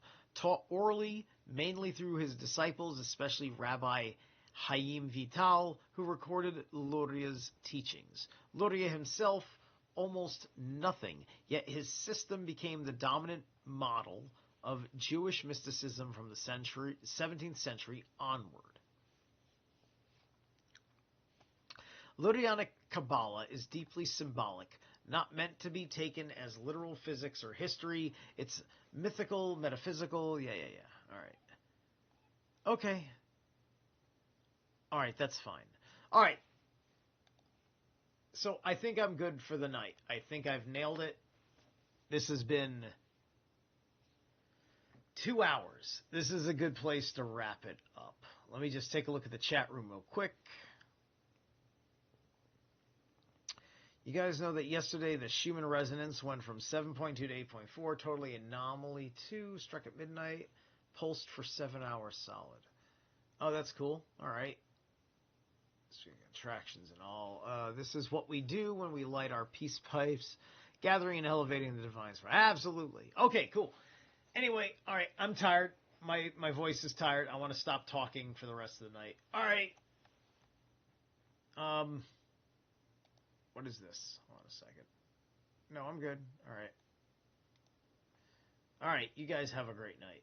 Taught orally, mainly through his disciples, especially Rabbi Chaim Vital, who recorded Luria's teachings. Luria himself, almost nothing, yet his system became the dominant model of Jewish mysticism from the 17th century onward. Lurianic Kabbalah is deeply symbolic, not meant to be taken as literal physics or history. It's mythical, metaphysical. Yeah. All right. Okay. All right, that's fine. All right. So I think I'm good for the night. I think I've nailed it. This has been 2 hours. This is a good place to wrap it up. Let me just take a look at the chat room real quick. You guys know that yesterday the Schumann resonance went from 7.2 to 8.4, totally anomaly 2, struck at midnight, pulsed for 7 hours solid. Oh, that's cool. All right. Attractions and all. This is what we do when we light our peace pipes, gathering and elevating the divine spirit. Absolutely. Okay, cool. Anyway, all right, I'm tired. My voice is tired. I want to stop talking for the rest of the night. All right. What is this? Hold on a second. No, I'm good. All right. All right, you guys have a great night.